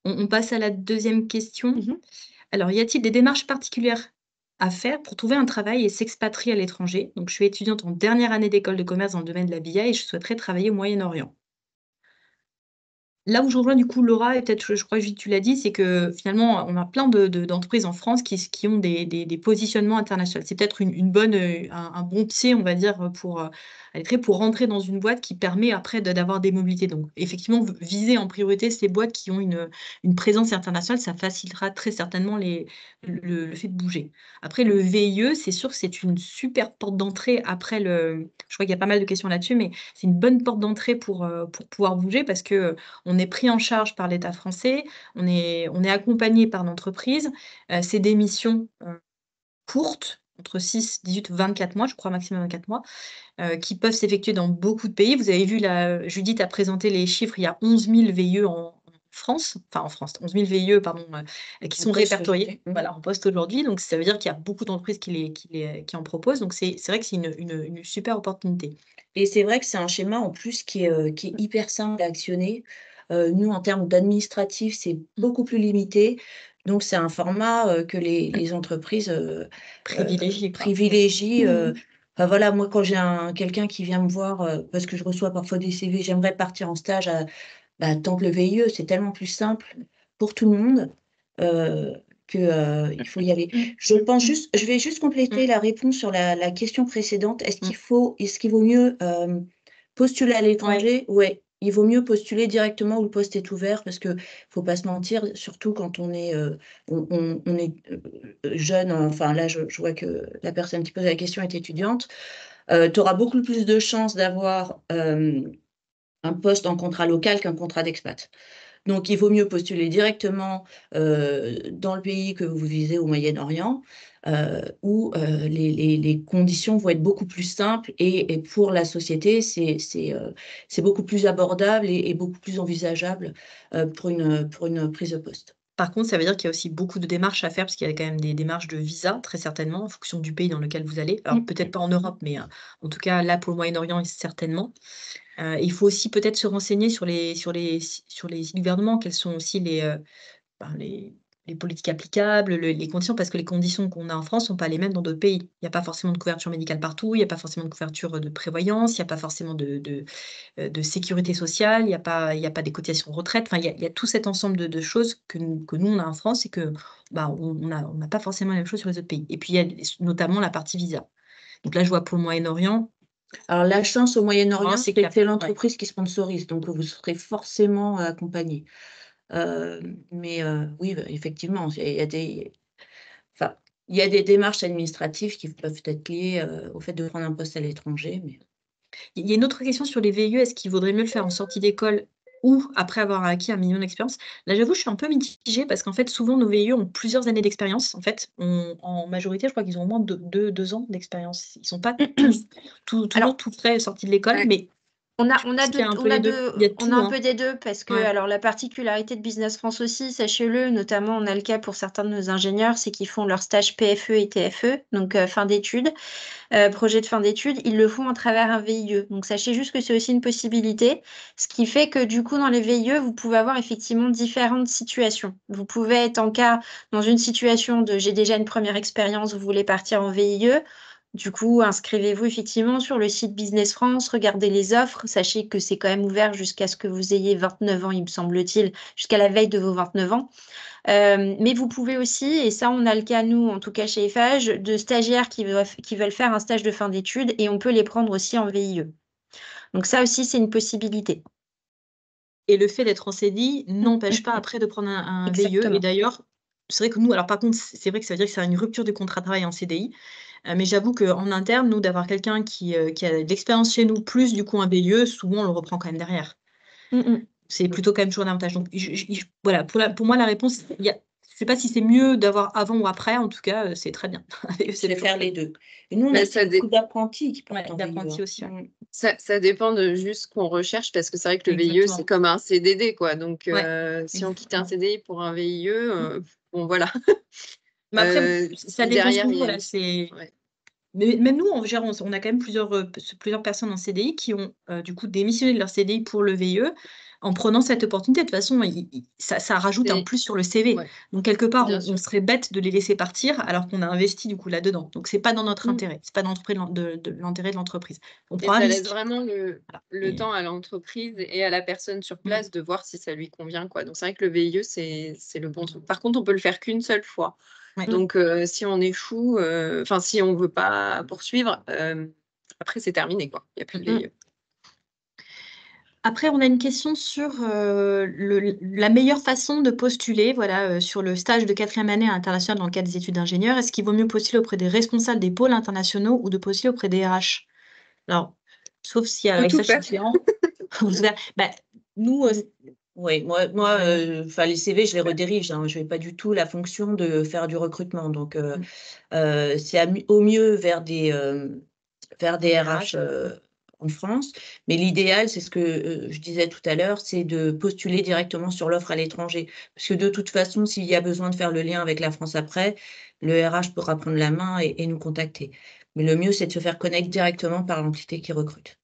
On passe à la deuxième question. Alors, y a-t-il des démarches particulières à faire pour trouver un travail et s'expatrier à l'étranger? Donc, je suis étudiante en dernière année d'école de commerce dans le domaine de l'habillement et je souhaiterais travailler au Moyen-Orient. Là où je rejoins du coup Laura, et peut-être je crois que tu l'as dit, c'est que finalement, on a plein d'entreprises en France qui ont des positionnements internationaux. C'est peut-être une bonne, un bon pied, on va dire, pour rentrer dans une boîte qui permet après d'avoir des mobilités. Donc, effectivement, viser en priorité ces boîtes qui ont une présence internationale, ça facilitera très certainement le fait de bouger. Après, le VIE, c'est sûr que c'est une super porte d'entrée après je crois qu'il y a pas mal de questions là-dessus, mais c'est une bonne porte d'entrée pour pouvoir bouger parce que on est pris en charge par l'État français, on est accompagné par l'entreprise. C'est des missions courtes, entre 6, 18, 24 mois, je crois maximum 24 mois, qui peuvent s'effectuer dans beaucoup de pays. Vous avez vu, Judith a présenté les chiffres, il y a 11 000 VIE en France, enfin en France, 11 000 VIE, pardon, qui sont répertoriés en poste aujourd'hui. Donc, ça veut dire qu'il y a beaucoup d'entreprises qui en proposent. Donc, c'est vrai que c'est une super opportunité. Et c'est vrai que c'est un schéma en plus qui est hyper simple à actionner. Nous, en termes d'administratif, c'est beaucoup plus limité. Donc, c'est un format que les entreprises privilégient. Enfin, voilà, moi, quand j'ai quelqu'un qui vient me voir, parce que je reçois parfois des CV, j'aimerais partir en stage tant que le VIE, c'est tellement plus simple pour tout le monde qu'il faut y aller. Je vais juste compléter la réponse sur la question précédente. Est-ce qu'il vaut mieux postuler à l'étranger? Ouais, il vaut mieux postuler directement où le poste est ouvert parce que faut pas se mentir, surtout quand on est jeune. Enfin là, je vois que la personne qui pose la question est étudiante. Tu auras beaucoup plus de chances d'avoir un poste en contrat local qu'un contrat d'expat. Donc, il vaut mieux postuler directement dans le pays que vous visez au Moyen-Orient, où les conditions vont être beaucoup plus simples et pour la société, c'est beaucoup plus abordable et beaucoup plus envisageable pour une prise de poste. Par contre, ça veut dire qu'il y a aussi beaucoup de démarches à faire parce qu'il y a quand même des démarches de visa, très certainement, en fonction du pays dans lequel vous allez. Alors, peut-être pas en Europe, mais en tout cas, là, pour le Moyen-Orient, certainement. Il faut aussi peut-être se renseigner sur les sites gouvernements, quelles sont aussi les politiques applicables, les conditions, parce que les conditions qu'on a en France ne sont pas les mêmes dans d'autres pays. Il n'y a pas forcément de couverture médicale partout, il n'y a pas forcément de couverture de prévoyance, il n'y a pas forcément de sécurité sociale, il n'y a pas des cotisations retraite. Enfin, il y a tout cet ensemble de choses que nous, on a en France et que on n'a pas forcément la même chose sur les autres pays. Et puis, il y a notamment la partie visa. Donc là, je vois pour le Moyen-Orient. Alors, la chance au Moyen-Orient, c'est que c'est l'entreprise qui sponsorise, donc vous serez forcément accompagné. Mais oui, effectivement, il y a des démarches administratives qui peuvent être liées au fait de prendre un poste à l'étranger. Mais il y a une autre question sur les VIE. Est-ce qu'il vaudrait mieux le faire en sortie d'école ou après avoir acquis un minimum d'expérience? Là, j'avoue, je suis un peu mitigée parce qu'en fait, souvent, nos VIE ont plusieurs années d'expérience. En fait, en majorité, je crois qu'ils ont au moins 2 ans d'expérience. Ils ne sont pas toujours tout frais sortis de l'école, mais On a Parce qu'il y a un peu les deux. Il y a on tout, a un hein. peu des deux parce que Ouais. alors la particularité de Business France aussi, sachez-le, notamment on a le cas pour certains de nos ingénieurs, c'est qu'ils font leur stage PFE et TFE, donc fin d'études, projet de fin d'études, ils le font à travers un VIE. Donc sachez juste que c'est aussi une possibilité, ce qui fait que du coup dans les VIE, vous pouvez avoir effectivement différentes situations. Vous pouvez être dans une situation de j'ai déjà une première expérience, vous voulez partir en VIE. Du coup, inscrivez-vous effectivement sur le site Business France, regardez les offres, sachez que c'est quand même ouvert jusqu'à ce que vous ayez 29 ans, il me semble-t-il, jusqu'à la veille de vos 29 ans. Mais vous pouvez aussi, et ça on a le cas nous, en tout cas chez Eiffage, de stagiaires qui veulent faire un stage de fin d'études et on peut les prendre aussi en VIE. Donc ça aussi c'est une possibilité. Et le fait d'être en CDI n'empêche pas après de prendre un VIE. Et Exactement. d'ailleurs, c'est vrai que nous, alors par contre, c'est vrai que ça veut dire que c'est une rupture du contrat de travail en CDI. Mais j'avoue qu'en interne, nous, d'avoir quelqu'un qui a de l'expérience chez nous, plus du coup un VIE, souvent on le reprend quand même derrière. C'est plutôt quand même toujours un avantage. Donc voilà, pour moi, la réponse, je sais pas si c'est mieux d'avoir avant ou après, en tout cas, c'est très bien. C'est de faire les deux. Et nous, on Mais a ça aussi beaucoup d'apprentis qui Ouais, partent en d'apprentis VIE. aussi, ouais. Ça dépend de juste ce qu'on recherche, parce que c'est vrai que le VIE, Exactement. c'est comme un CDD, quoi. Donc, Ouais, si on quittait un exactement. CDI pour un VIE, bon, voilà. Mais après, ça Si dépend derrière, souvent, il y a voilà, c'est... Ouais. Mais même nous, on a quand même plusieurs personnes en CDI qui ont du coup démissionné de leur CDI pour le VIE en prenant cette opportunité. De toute façon, ça rajoute un C'est- plus sur le CV. ouais, Donc quelque part, bien on sûr. serait bête de les laisser partir alors qu'on a investi du coup là-dedans. Donc c'est pas dans notre Mm. intérêt, c'est pas dans l'intérêt de l'entreprise. On Et prend un ça laisse risque. vraiment Voilà. le temps à l'entreprise et à la personne sur Mm. place de voir si ça lui convient, quoi. Donc, c'est vrai que le VIE, c'est le bon truc. Par contre, on peut le faire qu'une seule fois. Ouais. Donc, si on échoue, enfin, si on veut pas poursuivre, après, c'est terminé, quoi. Il n'y a plus de VIE. Après, on a une question sur la meilleure façon de postuler, voilà, sur le stage de 4e année à l'international dans le cadre des études d'ingénieur. Est-ce qu'il vaut mieux postuler auprès des responsables des pôles internationaux ou de postuler auprès des RH? Alors, sauf si Faut tout Eiffage, c'est faire. différent. Bah, nous, Oui, moi, les CV, je les redirige. Hein. Je n'ai pas du tout la fonction de faire du recrutement. Donc, c'est au mieux vers des RH en France. Mais l'idéal, c'est ce que je disais tout à l'heure, c'est de postuler directement sur l'offre à l'étranger. Parce que de toute façon, s'il y a besoin de faire le lien avec la France après, le RH pourra prendre la main et nous contacter. Mais le mieux, c'est de se faire connaître directement par l'entité qui recrute.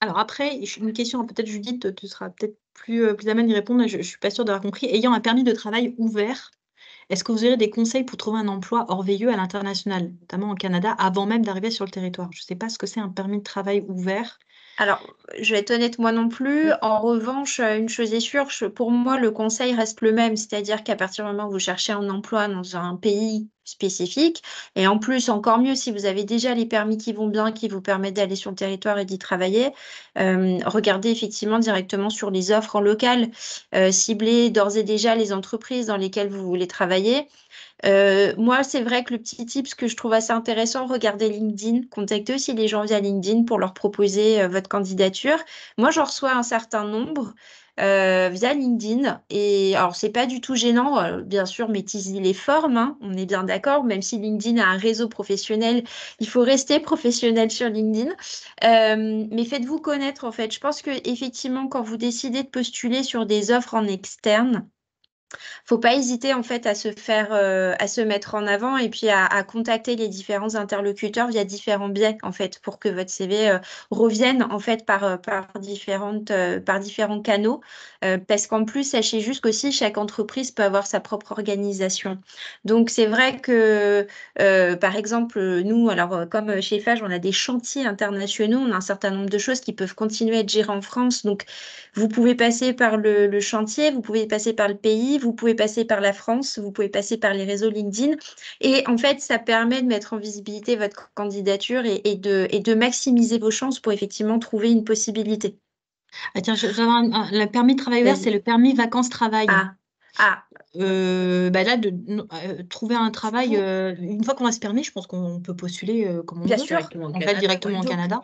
Alors après, une question, peut-être Judith, tu seras peut-être plus à même d'y répondre, je ne suis pas sûre d'avoir compris. Ayant un permis de travail ouvert, est-ce que vous aurez des conseils pour trouver un emploi hors VIE à l'international, notamment au Canada, avant même d'arriver sur le territoire? Je ne sais pas ce que c'est un permis de travail ouvert. Alors, je vais être honnête, moi non plus. En revanche, une chose est sûre, pour moi, le conseil reste le même, c'est-à-dire qu'à partir du moment où vous cherchez un emploi dans un pays spécifique, et en plus, encore mieux, si vous avez déjà les permis qui vont bien, qui vous permettent d'aller sur le territoire et d'y travailler, regardez effectivement directement sur les offres en local, ciblez d'ores et déjà les entreprises dans lesquelles vous voulez travailler. Moi, c'est vrai que le petit tip, ce que je trouve assez intéressant, regardez LinkedIn, contactez aussi les gens via LinkedIn pour leur proposer votre candidature. Moi, j'en reçois un certain nombre via LinkedIn. Et alors, c'est pas du tout gênant, bien sûr, maîtrisez les formes, hein, on est bien d'accord, même si LinkedIn a un réseau professionnel, il faut rester professionnel sur LinkedIn. Mais faites-vous connaître, en fait. Je pense que effectivement, quand vous décidez de postuler sur des offres en externe, faut pas hésiter en fait à se mettre en avant et puis à contacter les différents interlocuteurs via différents biais en fait pour que votre CV revienne en fait par différents canaux. Parce qu'en plus, sachez juste qu'aussi chaque entreprise peut avoir sa propre organisation. Donc c'est vrai que par exemple nous, alors comme chez Eiffage, on a des chantiers internationaux, on a un certain nombre de choses qui peuvent continuer à être gérées en France. Donc vous pouvez passer par le chantier, vous pouvez passer par le pays, vous pouvez passer par la France, vous pouvez passer par les réseaux LinkedIn. Et en fait, ça permet de mettre en visibilité votre candidature et de maximiser vos chances pour effectivement trouver une possibilité. Ah tiens, j'avais le permis de travail ouvert, c'est Vas-y. le permis vacances-travail. Ah, Là, trouver un travail, une fois qu'on a ce permis, je pense qu'on peut postuler comme on bien veut, sûr. Directement au en fait, Canada. directement au Donc, Canada.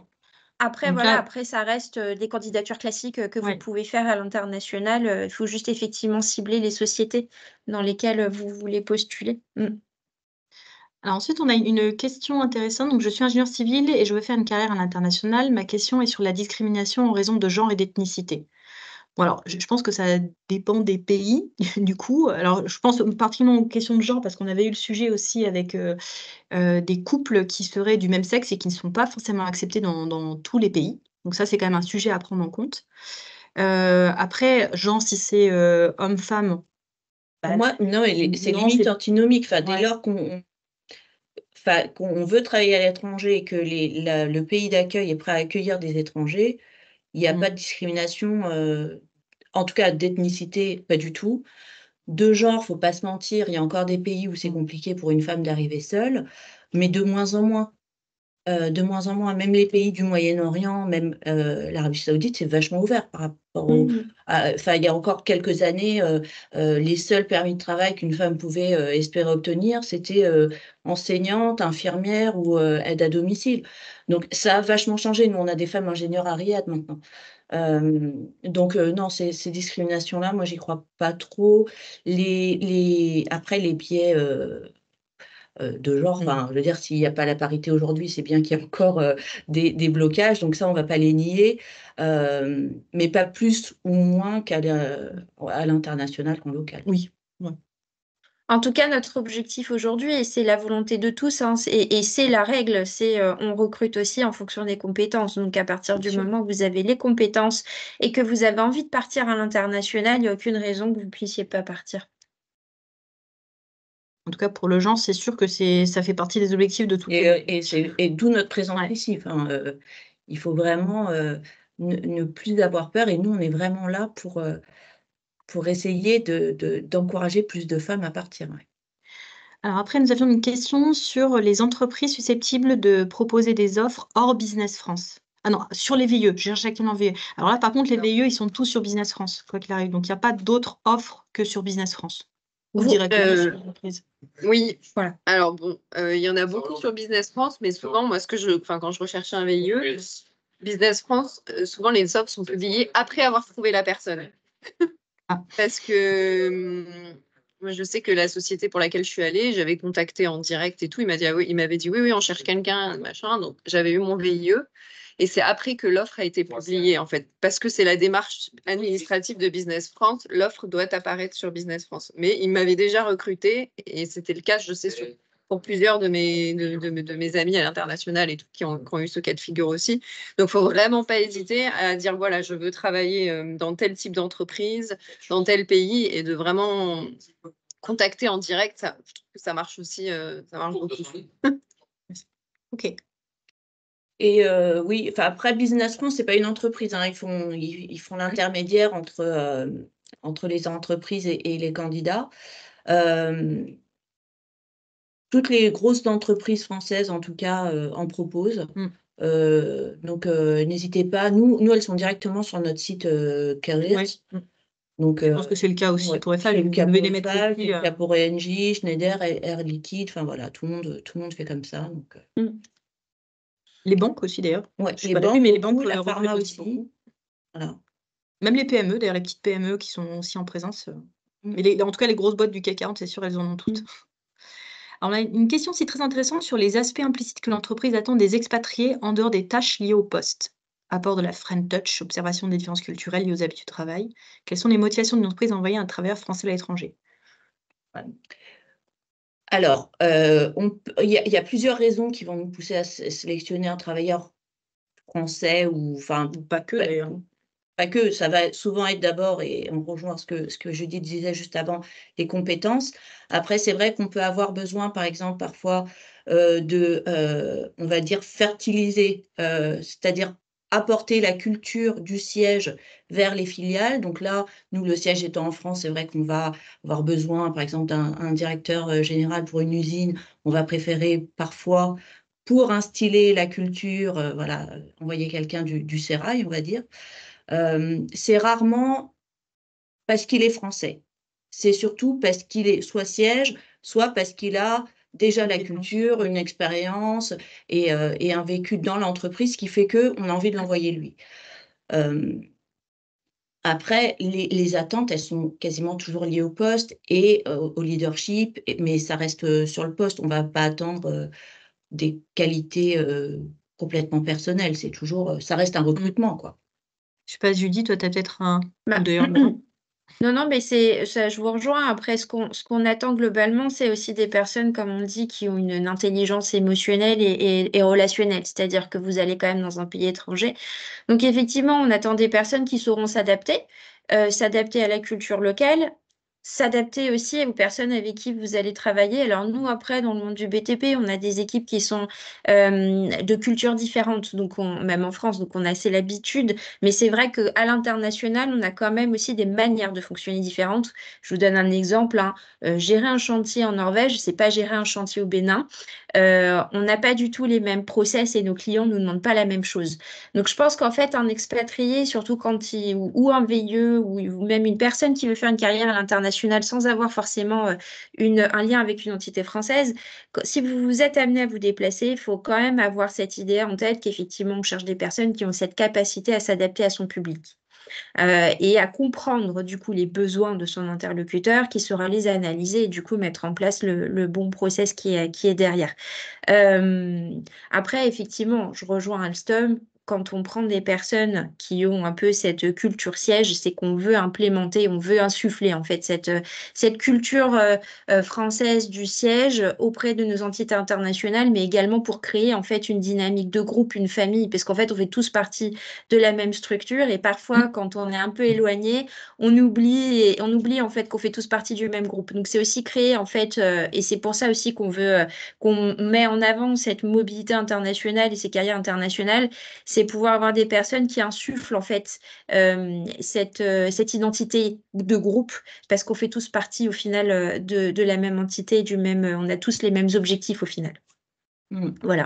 après, Donc voilà, là, après, ça reste des candidatures classiques que vous ouais. pouvez faire à l'international. Il faut juste effectivement cibler les sociétés dans lesquelles vous voulez postuler. Alors ensuite, on a une question intéressante. Donc, je suis ingénieure civile et je veux faire une carrière à l'international. Ma question est sur la discrimination en raison de genre et d'ethnicité. Bon, alors, je pense que ça dépend des pays, du coup. Alors, je pense particulièrement aux questions de genre, parce qu'on avait eu le sujet aussi avec des couples qui seraient du même sexe et qui ne sont pas forcément acceptés dans tous les pays. Donc ça, c'est quand même un sujet à prendre en compte. Après, genre, si c'est homme-femme, Pour moi, non, c'est non, limite c'est antinomique. Enfin, dès ouais. lors qu'on veut travailler à l'étranger et que le pays d'accueil est prêt à accueillir des étrangers, il n'y a pas de discrimination, en tout cas d'ethnicité, pas du tout. De genre, faut pas se mentir, il y a encore des pays où c'est compliqué pour une femme d'arriver seule, mais de moins en moins. De moins en moins, même les pays du Moyen-Orient, même l'Arabie Saoudite, c'est vachement ouvert par rapport enfin, il y a encore quelques années, les seuls permis de travail qu'une femme pouvait espérer obtenir, c'était enseignante, infirmière ou aide à domicile. Donc ça a vachement changé. Nous, on a des femmes ingénieures à Riyad maintenant. Donc non, ces discriminations-là, moi, j'y crois pas trop. Après, les biais de genre, enfin, je veux dire, s'il n'y a pas la parité aujourd'hui, c'est bien qu'il y a encore des blocages, donc ça, on ne va pas les nier, mais pas plus ou moins à l'international qu'en local. Oui. Ouais. En tout cas, notre objectif aujourd'hui, et c'est la volonté de tous, hein, et c'est la règle, c'est on recrute aussi en fonction des compétences. Donc, à partir du moment où vous avez les compétences et que vous avez envie de partir à l'international, il n'y a aucune raison que vous ne puissiez pas partir. En tout cas, pour le genre, c'est sûr que ça fait partie des objectifs de toutes les... Et d'où notre présence ici. Enfin, il faut vraiment ne plus avoir peur, et nous, on est vraiment là pour essayer d'encourager plus de femmes à partir. Ouais. Alors après, nous avions une question sur les entreprises susceptibles de proposer des offres hors Business France. Ah non, sur les VIE, je cherche exactement VIE. Alors là, par contre, les VIE, ils sont tous sur Business France, quoi qu'il arrive. Donc, il n'y a pas d'autres offres que sur Business France. Ou directement sur l'entreprise. Oui, Voilà. alors bon, il y en a beaucoup sur Business France, mais souvent, moi, quand je recherchais un VIE, Business France, souvent les offres sont publiées après avoir trouvé la personne. Ah. Parce que moi, je sais que la société pour laquelle je suis allée, j'avais contacté en direct et tout. Il m'avait dit oui, on cherche quelqu'un, machin. Donc, j'avais eu mon VIE. Et c'est après que l'offre a été publiée, en fait. Parce que c'est la démarche administrative de Business France. L'offre doit apparaître sur Business France. Mais il m'avait déjà recruté. Et c'était le cas, je sais, pour plusieurs de mes amis à l'international et tout, qui ont eu ce cas de figure aussi. Donc, il ne faut vraiment pas hésiter à dire, voilà, je veux travailler dans tel type d'entreprise, dans tel pays, et de vraiment contacter en direct. Je trouve que ça marche aussi, ça marche beaucoup. Ok. Et oui, enfin après Business France, c'est pas une entreprise, hein, ils font l'intermédiaire entre les entreprises et les candidats. Toutes les grosses entreprises françaises, en tout cas, en proposent. Donc n'hésitez pas. Nous, elles sont directement sur notre site Careers. Ouais. Donc, je pense que c'est le cas aussi pour Eiffage. c'est Vous le cas devez pour les mettre Eiffage, aussi, c'est le cas pour ENJ, Schneider, Air Liquide. Enfin voilà, tout le monde fait comme ça. Donc, Les banques aussi, d'ailleurs. ouais, Je sais les pas banques, dessus, mais les banques la recrutent pharma aussi aussi. beaucoup. Voilà. Même les PME, d'ailleurs, les petites PME qui sont aussi en présence. Mais en tout cas, les grosses boîtes du CAC 40, c'est sûr, elles en ont toutes. Alors, on a une question aussi très intéressante sur les aspects implicites que l'entreprise attend des expatriés en dehors des tâches liées au poste. Apport de la Friend Touch, observation des différences culturelles liées aux habitudes de travail. Quelles sont les motivations d'une entreprise à envoyer un travailleur français à l'étranger? Alors, il y a plusieurs raisons qui vont nous pousser à sélectionner un travailleur français ou pas que, d'ailleurs. Pas que, ça va souvent être d'abord, et on rejoint ce que Judith disait juste avant, les compétences. Après, c'est vrai qu'on peut avoir besoin, par exemple, parfois, on va dire, fertiliser, c'est-à-dire apporter la culture du siège vers les filiales. Donc là, nous, le siège étant en France, c'est vrai qu'on va avoir besoin, par exemple, d'un directeur général pour une usine. On va préférer parfois, pour instiller la culture, envoyer quelqu'un du sérail, on va dire. C'est rarement parce qu'il est français. C'est surtout parce qu'il est soit siège, soit parce qu'il a déjà la culture, une expérience et un vécu dans l'entreprise qui fait qu'on a envie de l'envoyer lui. Après, les attentes, elles sont quasiment toujours liées au poste et au leadership, mais ça reste sur le poste. On ne va pas attendre des qualités complètement personnelles. C'est toujours, ça reste un recrutement, quoi. Je sais pas, Judy, toi, tu as peut-être un. Bah, D'ailleurs, Non, mais ça, je vous rejoins. Après, ce qu'on attend globalement, c'est aussi des personnes, comme on dit, qui ont une intelligence émotionnelle et relationnelle. C'est-à-dire que vous allez quand même dans un pays étranger. Donc, effectivement, on attend des personnes qui sauront s'adapter à la culture locale, s'adapter aussi aux personnes avec qui vous allez travailler. Alors, nous, après, dans le monde du BTP, on a des équipes qui sont de cultures différentes, donc même en France, donc on a assez l'habitude. Mais c'est vrai qu'à l'international, on a quand même aussi des manières de fonctionner différentes. Je vous donne un exemple, hein. Gérer un chantier en Norvège, c'est pas gérer un chantier au Bénin. On n'a pas du tout les mêmes process et nos clients ne nous demandent pas la même chose. Donc, je pense qu'en fait, un expatrié, surtout quand ou un VIE, ou même une personne qui veut faire une carrière à l'international sans avoir forcément un lien avec une entité française, si vous vous êtes amené à vous déplacer, il faut quand même avoir cette idée en tête qu'effectivement, on cherche des personnes qui ont cette capacité à s'adapter à son public. Et à comprendre du coup les besoins de son interlocuteur, qui saura les analyser et du coup mettre en place le bon process qui est derrière. Après, effectivement, je rejoins Alstom. Quand on prend des personnes qui ont un peu cette culture siège, c'est qu'on veut implémenter, on veut insuffler en fait cette culture française du siège auprès de nos entités internationales, mais également pour créer en fait une dynamique de groupe, une famille, parce qu'en fait on fait tous partie de la même structure et parfois quand on est un peu éloigné, on oublie en fait qu'on fait tous partie du même groupe. Donc c'est aussi créer en fait, et c'est pour ça aussi qu'on met en avant cette mobilité internationale et ces carrières internationales, c'est pouvoir avoir des personnes qui insufflent en fait cette identité de groupe, parce qu'on fait tous partie au final de la même entité, on a tous les mêmes objectifs au final. Voilà.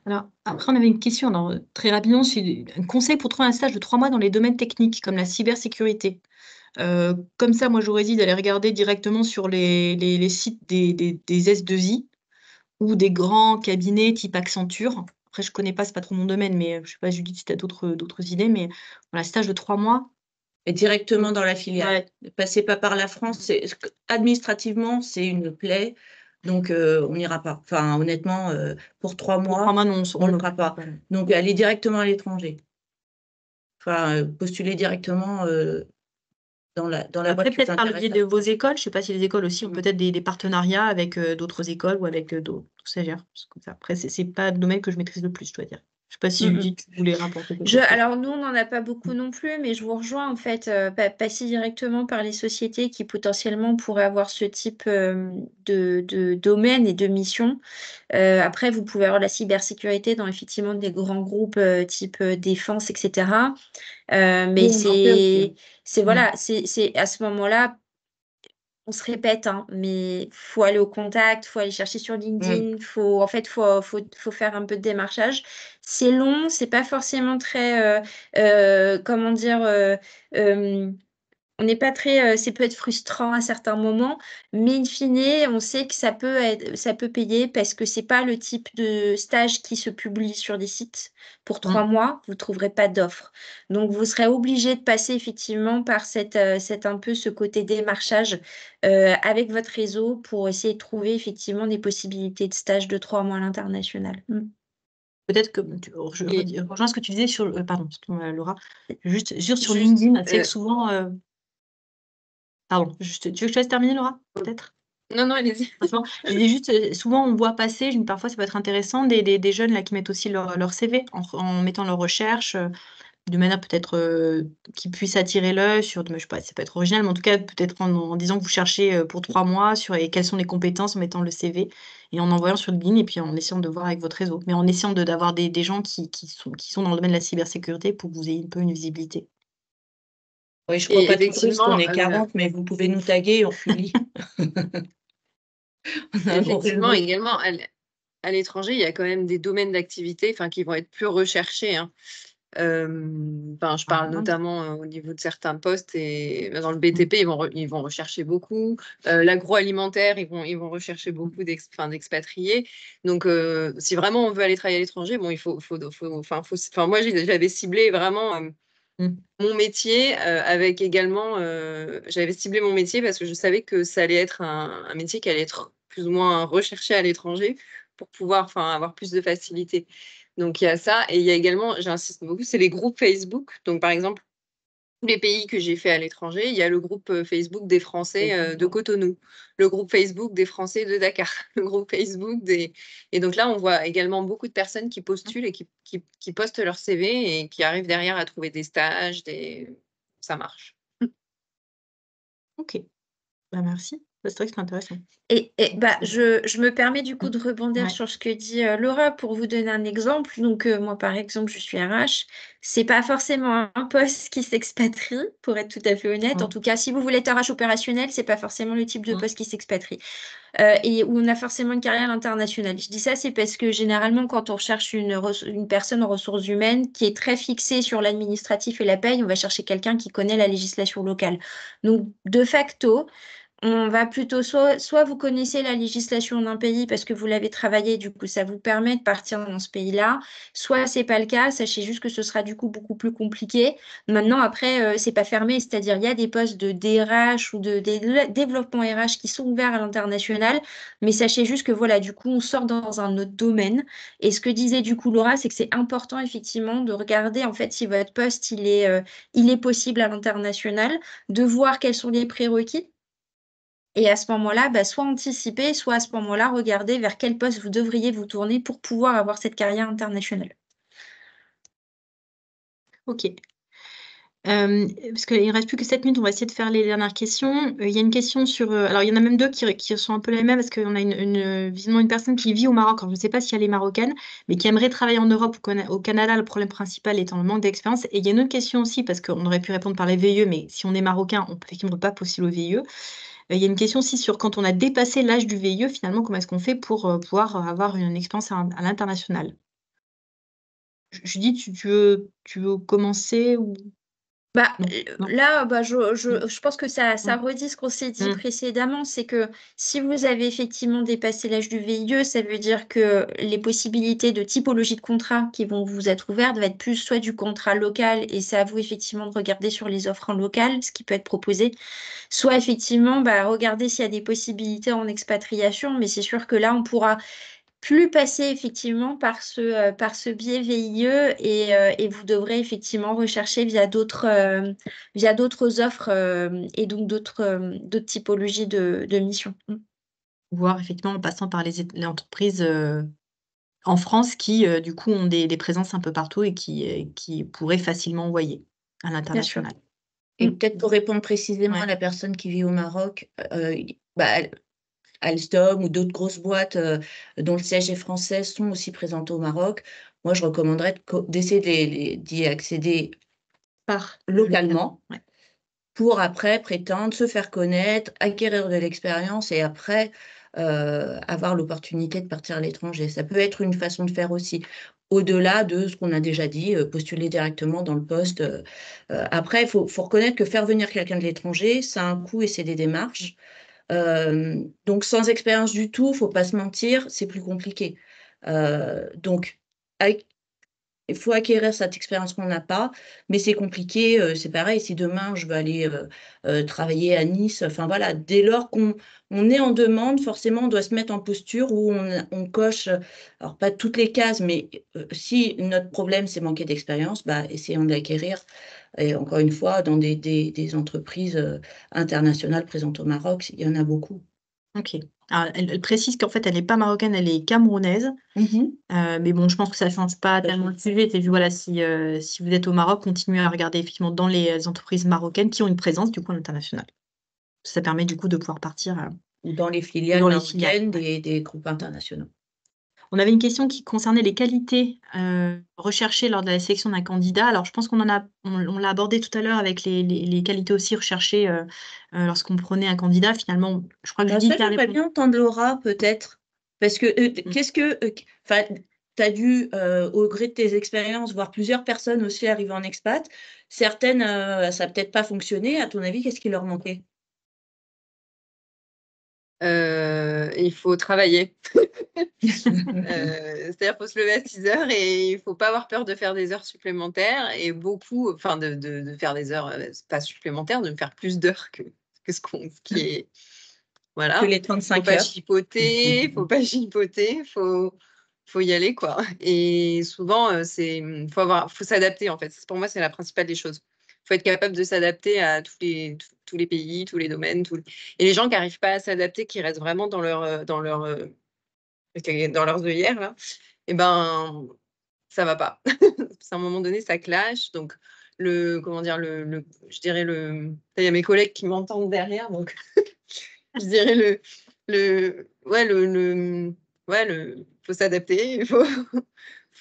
Alors, après, on avait une question. Alors, très rapidement, c'est un conseil pour trouver un stage de 3 mois dans les domaines techniques, comme la cybersécurité. Comme ça, moi, j'aurais dit d'aller regarder directement sur les sites des S2I ou des grands cabinets type Accenture. Après, je connais pas, c'est pas trop mon domaine, mais je sais pas, Judith, si tu as d'autres idées, mais voilà, stage de 3 mois. Et directement dans la filiale. Ouais. Ne passez pas par la France. Administrativement, c'est une plaie. Donc, on n'ira pas. Enfin, honnêtement, pour 3 mois, 3 mois, non, on ne le fera pas. Donc, allez directement à l'étranger. Enfin, postulez directement dans la Après, boîte qui peut-être vous par le intéresse. biais de vos écoles, je sais pas si les écoles aussi ont peut-être des partenariats avec d'autres écoles ou avec d'autres stagiaires. Comme ça. Après, c'est pas le domaine que je maîtrise le plus, je dois dire. Je sais pas si Judith, tu voulais rapporter quelque chose. Alors, nous, on n'en a pas beaucoup non plus, mais je vous rejoins en fait, passer directement par les sociétés qui potentiellement pourraient avoir ce type de domaine et de mission. Après, vous pouvez avoir la cybersécurité dans effectivement des grands groupes type défense, etc. Mais Oui, c'est voilà, c'est à ce moment-là, on se répète, hein, mais faut aller au contact, faut aller chercher sur LinkedIn, faut faire un peu de démarchage. C'est long, c'est pas forcément très, comment dire, on n'est pas très, ça peut être frustrant à certains moments, mais in fine, on sait que ça peut payer parce que c'est pas le type de stage qui se publie sur des sites. Pour 3 mois, vous trouverez pas d'offres. Donc, vous serez obligé de passer effectivement par un peu ce côté démarchage avec votre réseau pour essayer de trouver effectivement des possibilités de stage de 3 mois à l'international. Peut-être que je rejoins ce que tu disais sur pardon, Laura. Juste sur LinkedIn, c'est que souvent. Pardon, tu veux que je te laisse terminer, Laura, peut-être? Non, allez-y. Je dis juste, souvent on voit passer, parfois ça peut être intéressant, des jeunes là qui mettent aussi leur CV en mettant leur recherche, de manière peut-être qui puisse attirer l'œil sur, je sais pas, ça peut être original, mais en tout cas peut-être en disant que vous cherchez pour 3 mois et quelles sont les compétences en mettant le CV et en envoyant sur LinkedIn et puis en essayant de voir avec votre réseau. Mais en essayant d'avoir des gens qui sont dans le domaine de la cybersécurité pour que vous ayez un peu une visibilité. Oui, je crois Et pas tous effectivement, qu'on est 40, mais vous pouvez nous taguer, on publie. Effectivement, également, à l'étranger, il y a quand même des domaines d'activité qui vont être plus recherchés, hein. Je parle notamment au niveau de certains postes et dans le BTP, ils vont rechercher beaucoup. L'agroalimentaire, ils vont rechercher beaucoup d'expatriés. Donc, si vraiment on veut aller travailler à l'étranger, bon, moi, j'avais ciblé vraiment mon métier avec également, j'avais ciblé mon métier parce que je savais que ça allait être un métier qui allait être plus ou moins recherché à l'étranger pour pouvoir avoir plus de facilité. Donc, il y a ça. Et il y a également, j'insiste beaucoup, c'est les groupes Facebook. Donc, par exemple, tous les pays que j'ai fait à l'étranger, il y a le groupe Facebook des Français de Cotonou, le groupe Facebook des Français de Dakar, le groupe Facebook des... Et donc là, on voit également beaucoup de personnes qui postulent et qui postent leur CV et qui arrivent derrière à trouver des stages, ça marche. Ok, bah, merci. C'est vrai que c'est intéressant. Et je me permets du coup de rebondir Ouais. sur ce que dit Laura pour vous donner un exemple. Donc, moi, par exemple, je suis RH. C'est pas forcément un poste qui s'expatrie, pour être tout à fait honnête. En tout cas, si vous voulez être RH opérationnel, c'est pas forcément le type de poste qui s'expatrie. Et où on a forcément une carrière internationale. Je dis ça, c'est parce que généralement, quand on recherche une personne en ressources humaines qui est très fixée sur l'administratif et la paye, on va chercher quelqu'un qui connaît la législation locale. Donc, de facto, on va plutôt soit vous connaissez la législation d'un pays parce que vous l'avez travaillé, du coup ça vous permet de partir dans ce pays-là, soit c'est pas le cas, sachez juste que ce sera du coup beaucoup plus compliqué. Maintenant après c'est pas fermé, c'est-à-dire il y a des postes de DRH ou de développement RH qui sont ouverts à l'international, mais sachez juste que voilà, du coup on sort dans un autre domaine. Et ce que disait du coup Laura, c'est que c'est important effectivement de regarder en fait si votre poste il est possible à l'international, de voir quels sont les prérequis. Et à ce moment-là, soit anticiper, soit à ce moment-là, regarder vers quel poste vous devriez vous tourner pour pouvoir avoir cette carrière internationale. Ok. Parce qu'il ne reste plus que 7 minutes, on va essayer de faire les dernières questions. Il y a une question sur... alors, il y en a même deux qui sont un peu les mêmes, parce qu'on a visiblement une personne qui vit au Maroc, alors je ne sais pas si elle est marocaine, mais qui aimerait travailler en Europe ou au Canada, le problème principal étant le manque d'expérience. Et il y a une autre question aussi, parce qu'on aurait pu répondre par les VIE, mais si on est marocain, on peut effectivement pas postuler au VIE. Il y a une question aussi sur quand on a dépassé l'âge du VIE, finalement, comment est-ce qu'on fait pour pouvoir avoir une expérience à l'international? Judy, tu veux commencer ou... Non. Là, je pense que ça redit ce qu'on s'est dit précédemment, c'est que si vous avez effectivement dépassé l'âge du VIE, ça veut dire que les possibilités de typologie de contrat qui vont vous être ouvertes va être plus soit du contrat local, et c'est à vous effectivement de regarder sur les offres en local, ce qui peut être proposé, soit effectivement regarder s'il y a des possibilités en expatriation, mais c'est sûr que là, on pourra plus passer effectivement par ce biais VIE, et vous devrez effectivement rechercher via d'autres offres et donc d'autres typologies de missions. Voir effectivement en passant par les entreprises en France qui, du coup, ont des présences un peu partout et qui pourraient facilement envoyer à l'international. Et peut-être pour répondre précisément à la personne qui vit au Maroc, Alstom ou d'autres grosses boîtes dont le siège est français sont aussi présentes au Maroc. Moi, je recommanderais d'essayer d'y accéder localement pour après prétendre, se faire connaître, acquérir de l'expérience et après avoir l'opportunité de partir à l'étranger. Ça peut être une façon de faire aussi. Au-delà de ce qu'on a déjà dit, postuler directement dans le poste. Après, il faut reconnaître que faire venir quelqu'un de l'étranger, ça a un coût et c'est des démarches. Donc, sans expérience du tout, il ne faut pas se mentir, c'est plus compliqué. Donc, il faut acquérir cette expérience qu'on n'a pas, mais c'est compliqué. C'est pareil, si demain je veux aller travailler à Nice, enfin voilà, dès lors qu'on est en demande, forcément, on doit se mettre en posture où on coche, alors pas toutes les cases, mais si notre problème c'est manquer d'expérience, essayons de l'acquérir. Et encore une fois, dans des entreprises internationales présentes au Maroc, il y en a beaucoup. Ok. Alors, elle précise qu'en fait, elle n'est pas marocaine, elle est camerounaise. Mais bon, je pense que ça ne change pas tellement le sujet. Et voilà, si vous êtes au Maroc, continuez à regarder effectivement dans les entreprises marocaines qui ont une présence du coup à l'international. Ça permet du coup de pouvoir partir. Ou dans les filiales marocaines des groupes internationaux. On avait une question qui concernait les qualités recherchées lors de la sélection d'un candidat. Alors, je pense qu'on l'a abordé tout à l'heure avec les qualités aussi recherchées lorsqu'on prenait un candidat. Finalement, je crois que je dis... Ça, j'aimerais bien entendre Laura, peut-être. Parce que, tu as dû, au gré de tes expériences, voir plusieurs personnes aussi arriver en expat. Certaines, ça n'a peut-être pas fonctionné. À ton avis, qu'est-ce qui leur manquait? il faut travailler. C'est-à-dire qu'il faut se lever à 6 heures et il ne faut pas avoir peur de faire des heures supplémentaires et beaucoup, enfin de faire des heures pas supplémentaires, de me faire plus d'heures que ce qui est. Voilà. Que les 35 heures. Faut Pas chipoter, faut y aller, quoi. Et souvent, faut s'adapter, en fait. Pour moi, c'est la principale des choses. Il faut être capable de s'adapter à tous les pays, tous les domaines. Et les gens qui n'arrivent pas à s'adapter, qui restent vraiment dans leurs œillères, là, et ben, ça va pas. À un moment donné, ça clash. Donc, je dirais il y a mes collègues qui m'entendent derrière, donc je dirais faut s'adapter,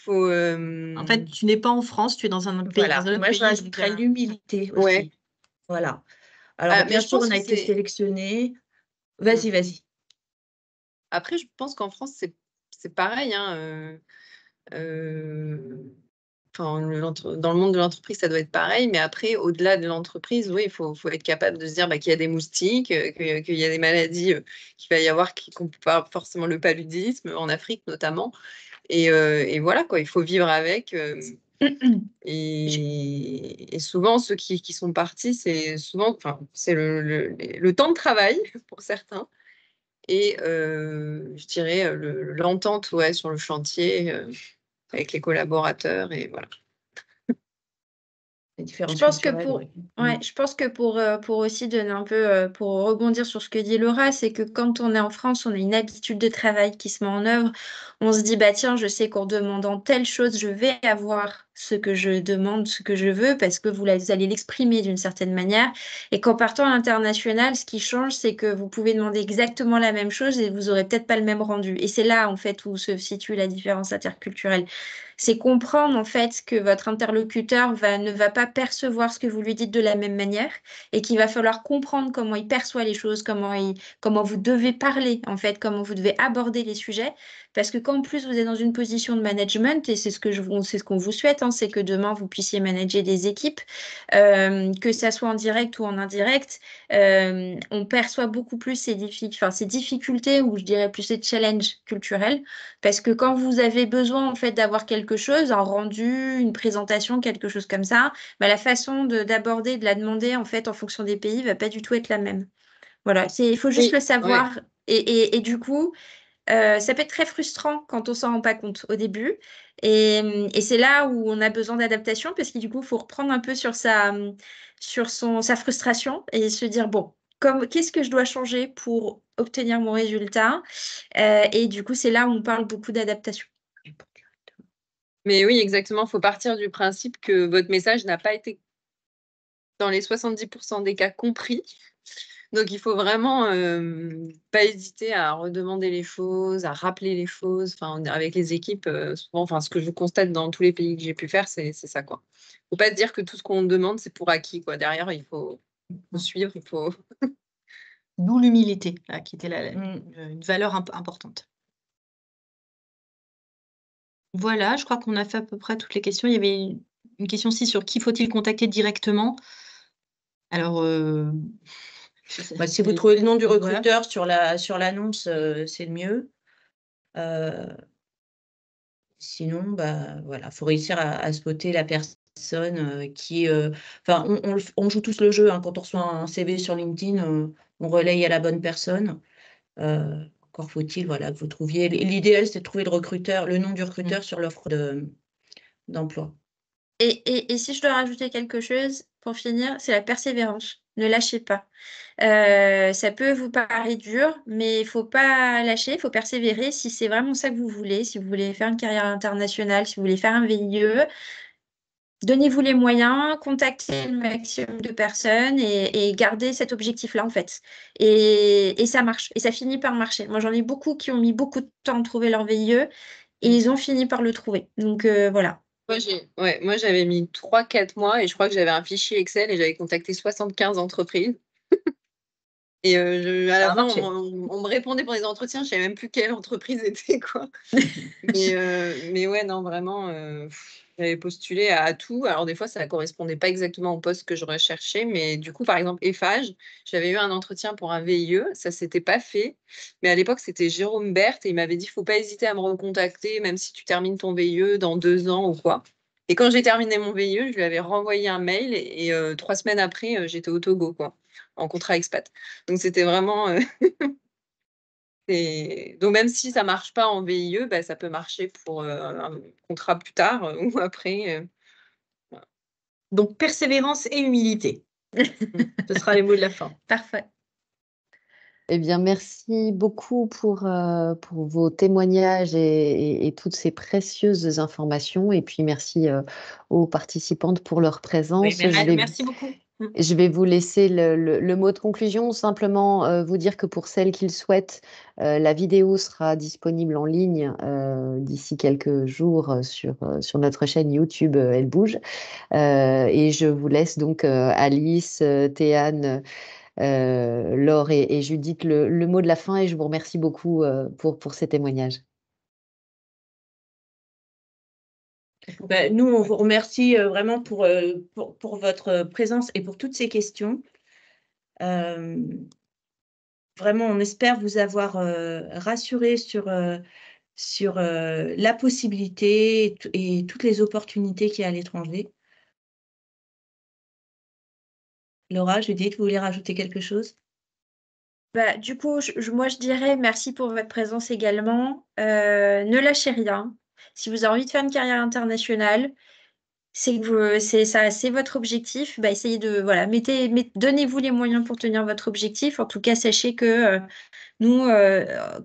En fait, tu n'es pas en France, tu es dans un autre pays. Voilà, Dans un autre moi je pays, rajouterais donc, l'humilité aussi. Ouais. Voilà. Alors, mais bien je sûr, pense on a que été c'est. sélectionnés. Vas-y. Après, je pense qu'en France, c'est pareil, hein. Enfin, dans le monde de l'entreprise, ça doit être pareil, mais après, au-delà de l'entreprise, oui, il faut être capable de se dire qu'il y a des moustiques, qu'il y a des maladies qu'il va y avoir qui ne compliquent pas forcément le paludisme, en Afrique notamment. Et voilà, quoi, il faut vivre avec. Et souvent, ceux qui sont partis, c'est le temps de travail pour certains. Et je dirais l'entente sur le chantier avec les collaborateurs. Et voilà. Je pense que pour aussi donner un peu, pour rebondir sur ce que dit Laura, c'est que quand on est en France, on a une habitude de travail qui se met en œuvre. On se dit, bah tiens, je sais qu'en demandant telle chose, je vais avoir ce que je demande, ce que je veux, parce que vous allez l'exprimer d'une certaine manière. Et qu'en partant à l'international, ce qui change, c'est que vous pouvez demander exactement la même chose et vous aurez peut-être pas le même rendu. Et c'est là, en fait, où se situe la différence interculturelle. C'est comprendre en fait que votre interlocuteur ne va pas percevoir ce que vous lui dites de la même manière et qu'il va falloir comprendre comment il perçoit les choses, comment vous devez parler en fait, comment vous devez aborder les sujets. Parce que quand en plus vous êtes dans une position de management, et c'est ce qu'on vous souhaite, hein, c'est que demain vous puissiez manager des équipes, que ça soit en direct ou en indirect, on perçoit beaucoup plus ces difficultés ou je dirais plus ces challenges culturels. Parce que quand vous avez besoin en fait d'avoir quelque chose, un rendu, une présentation, quelque chose comme ça, bah, la façon d'aborder, de la demander en fait en fonction des pays va pas du tout être la même. Voilà, il faut juste le savoir. Et du coup, ça peut être très frustrant quand on s'en rend pas compte au début. Et c'est là où on a besoin d'adaptation parce que du coup, il faut reprendre un peu sur sa frustration et se dire, bon, qu'est-ce que je dois changer pour obtenir mon résultat? Et du coup, c'est là où on parle beaucoup d'adaptation. Mais oui, exactement. Il faut partir du principe que votre message n'a pas été, dans les 70% des cas, compris. Donc, il faut vraiment pas hésiter à redemander les choses, à rappeler les choses. Enfin, avec les équipes, souvent, ce que je constate dans tous les pays que j'ai pu faire, c'est ça, quoi. Faut pas se dire que tout ce qu'on demande, c'est pour acquis, quoi. Derrière, il faut suivre, il faut. D'où l'humilité, qui était une valeur importante. Voilà, je crois qu'on a fait à peu près toutes les questions. Il y avait une question aussi sur qui faut-il contacter directement. Alors, si vous trouvez le nom du recruteur sur l'annonce, c'est le mieux. Sinon, voilà, faut réussir à spotter la personne qui. Enfin, on joue tous le jeu, hein, quand on reçoit un CV sur LinkedIn, on relaye à la bonne personne. Encore faut-il, voilà, que vous trouviez. L'idéal, c'est de trouver le nom du recruteur sur l'offre d'emploi. Et si je dois rajouter quelque chose pour finir, c'est la persévérance. Ne lâchez pas. Ça peut vous paraître dur, mais il ne faut pas lâcher, il faut persévérer si c'est vraiment ça que vous voulez, si vous voulez faire une carrière internationale, si vous voulez faire un VIE. Donnez-vous les moyens, contactez le maximum de personnes et gardez cet objectif-là, en fait. Et ça marche. Et ça finit par marcher. Moi, j'en ai beaucoup qui ont mis beaucoup de temps à trouver leur VIE et ils ont fini par le trouver. Donc, voilà. Moi, j'avais mis 3-4 mois et je crois que j'avais un fichier Excel et j'avais contacté 75 entreprises. Et à la fin, on me répondait pour des entretiens, je ne savais même plus quelle entreprise était, quoi. mais ouais, non, vraiment, J'avais postulé à tout. Alors, des fois, ça ne correspondait pas exactement au poste que je recherchais. Mais du coup, par exemple, Eiffage, j'avais eu un entretien pour un VIE. Ça ne s'était pas fait. Mais à l'époque, c'était Jérôme Berthe et il m'avait dit, il ne faut pas hésiter à me recontacter, même si tu termines ton VIE dans 2 ans ou quoi. Et quand j'ai terminé mon VIE, je lui avais renvoyé un mail et 3 semaines après, j'étais au Togo, quoi, en contrat expat. Donc, c'était vraiment... Donc, même si ça ne marche pas en VIE, bah, ça peut marcher pour un contrat plus tard ou après. Donc, persévérance et humilité. Ce sera les mots de la fin. Parfait. Eh bien, merci beaucoup pour vos témoignages et toutes ces précieuses informations. Et puis, merci aux participantes pour leur présence. Oui, Merci beaucoup. Je vais vous laisser le mot de conclusion, simplement vous dire que pour celles qui le souhaitent, la vidéo sera disponible en ligne d'ici quelques jours sur notre chaîne YouTube Elle Bouge. Et je vous laisse donc Alice, Théane, Laure et Judith le mot de la fin et je vous remercie beaucoup pour ces témoignages. Nous, on vous remercie vraiment pour votre présence et pour toutes ces questions. Vraiment, on espère vous avoir rassuré sur la possibilité et toutes les opportunités qu'il y a à l'étranger. Laura, Judith, vous voulez rajouter quelque chose? Du coup, moi, je dirais merci pour votre présence également. Ne lâchez rien. Si vous avez envie de faire une carrière internationale, c'est votre objectif. Essayez de, voilà, donnez-vous les moyens pour tenir votre objectif. En tout cas, sachez que nous,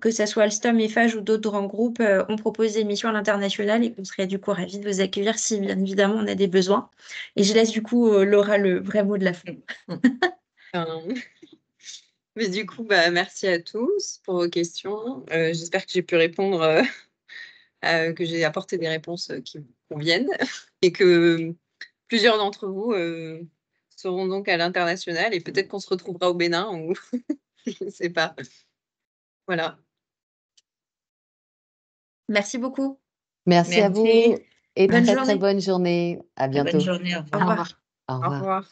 que ce soit Alstom, Eiffage ou d'autres grands groupes, on propose des missions à l'international et qu'on serait du coup ravis de vous accueillir si, bien évidemment, on a des besoins. Et je laisse du coup Laura le vrai mot de la fin. Mais du coup, merci à tous pour vos questions. J'espère que j'ai pu répondre, que j'ai apporté des réponses qui vous conviennent et que plusieurs d'entre vous seront donc à l'international et peut-être qu'on se retrouvera au Bénin ou je ne sais pas. Voilà. Merci beaucoup. Merci à vous Merci. et Bonne très journée. bonne journée. À bientôt. Bonne journée. Au revoir. Au revoir. Au Au revoir. revoir.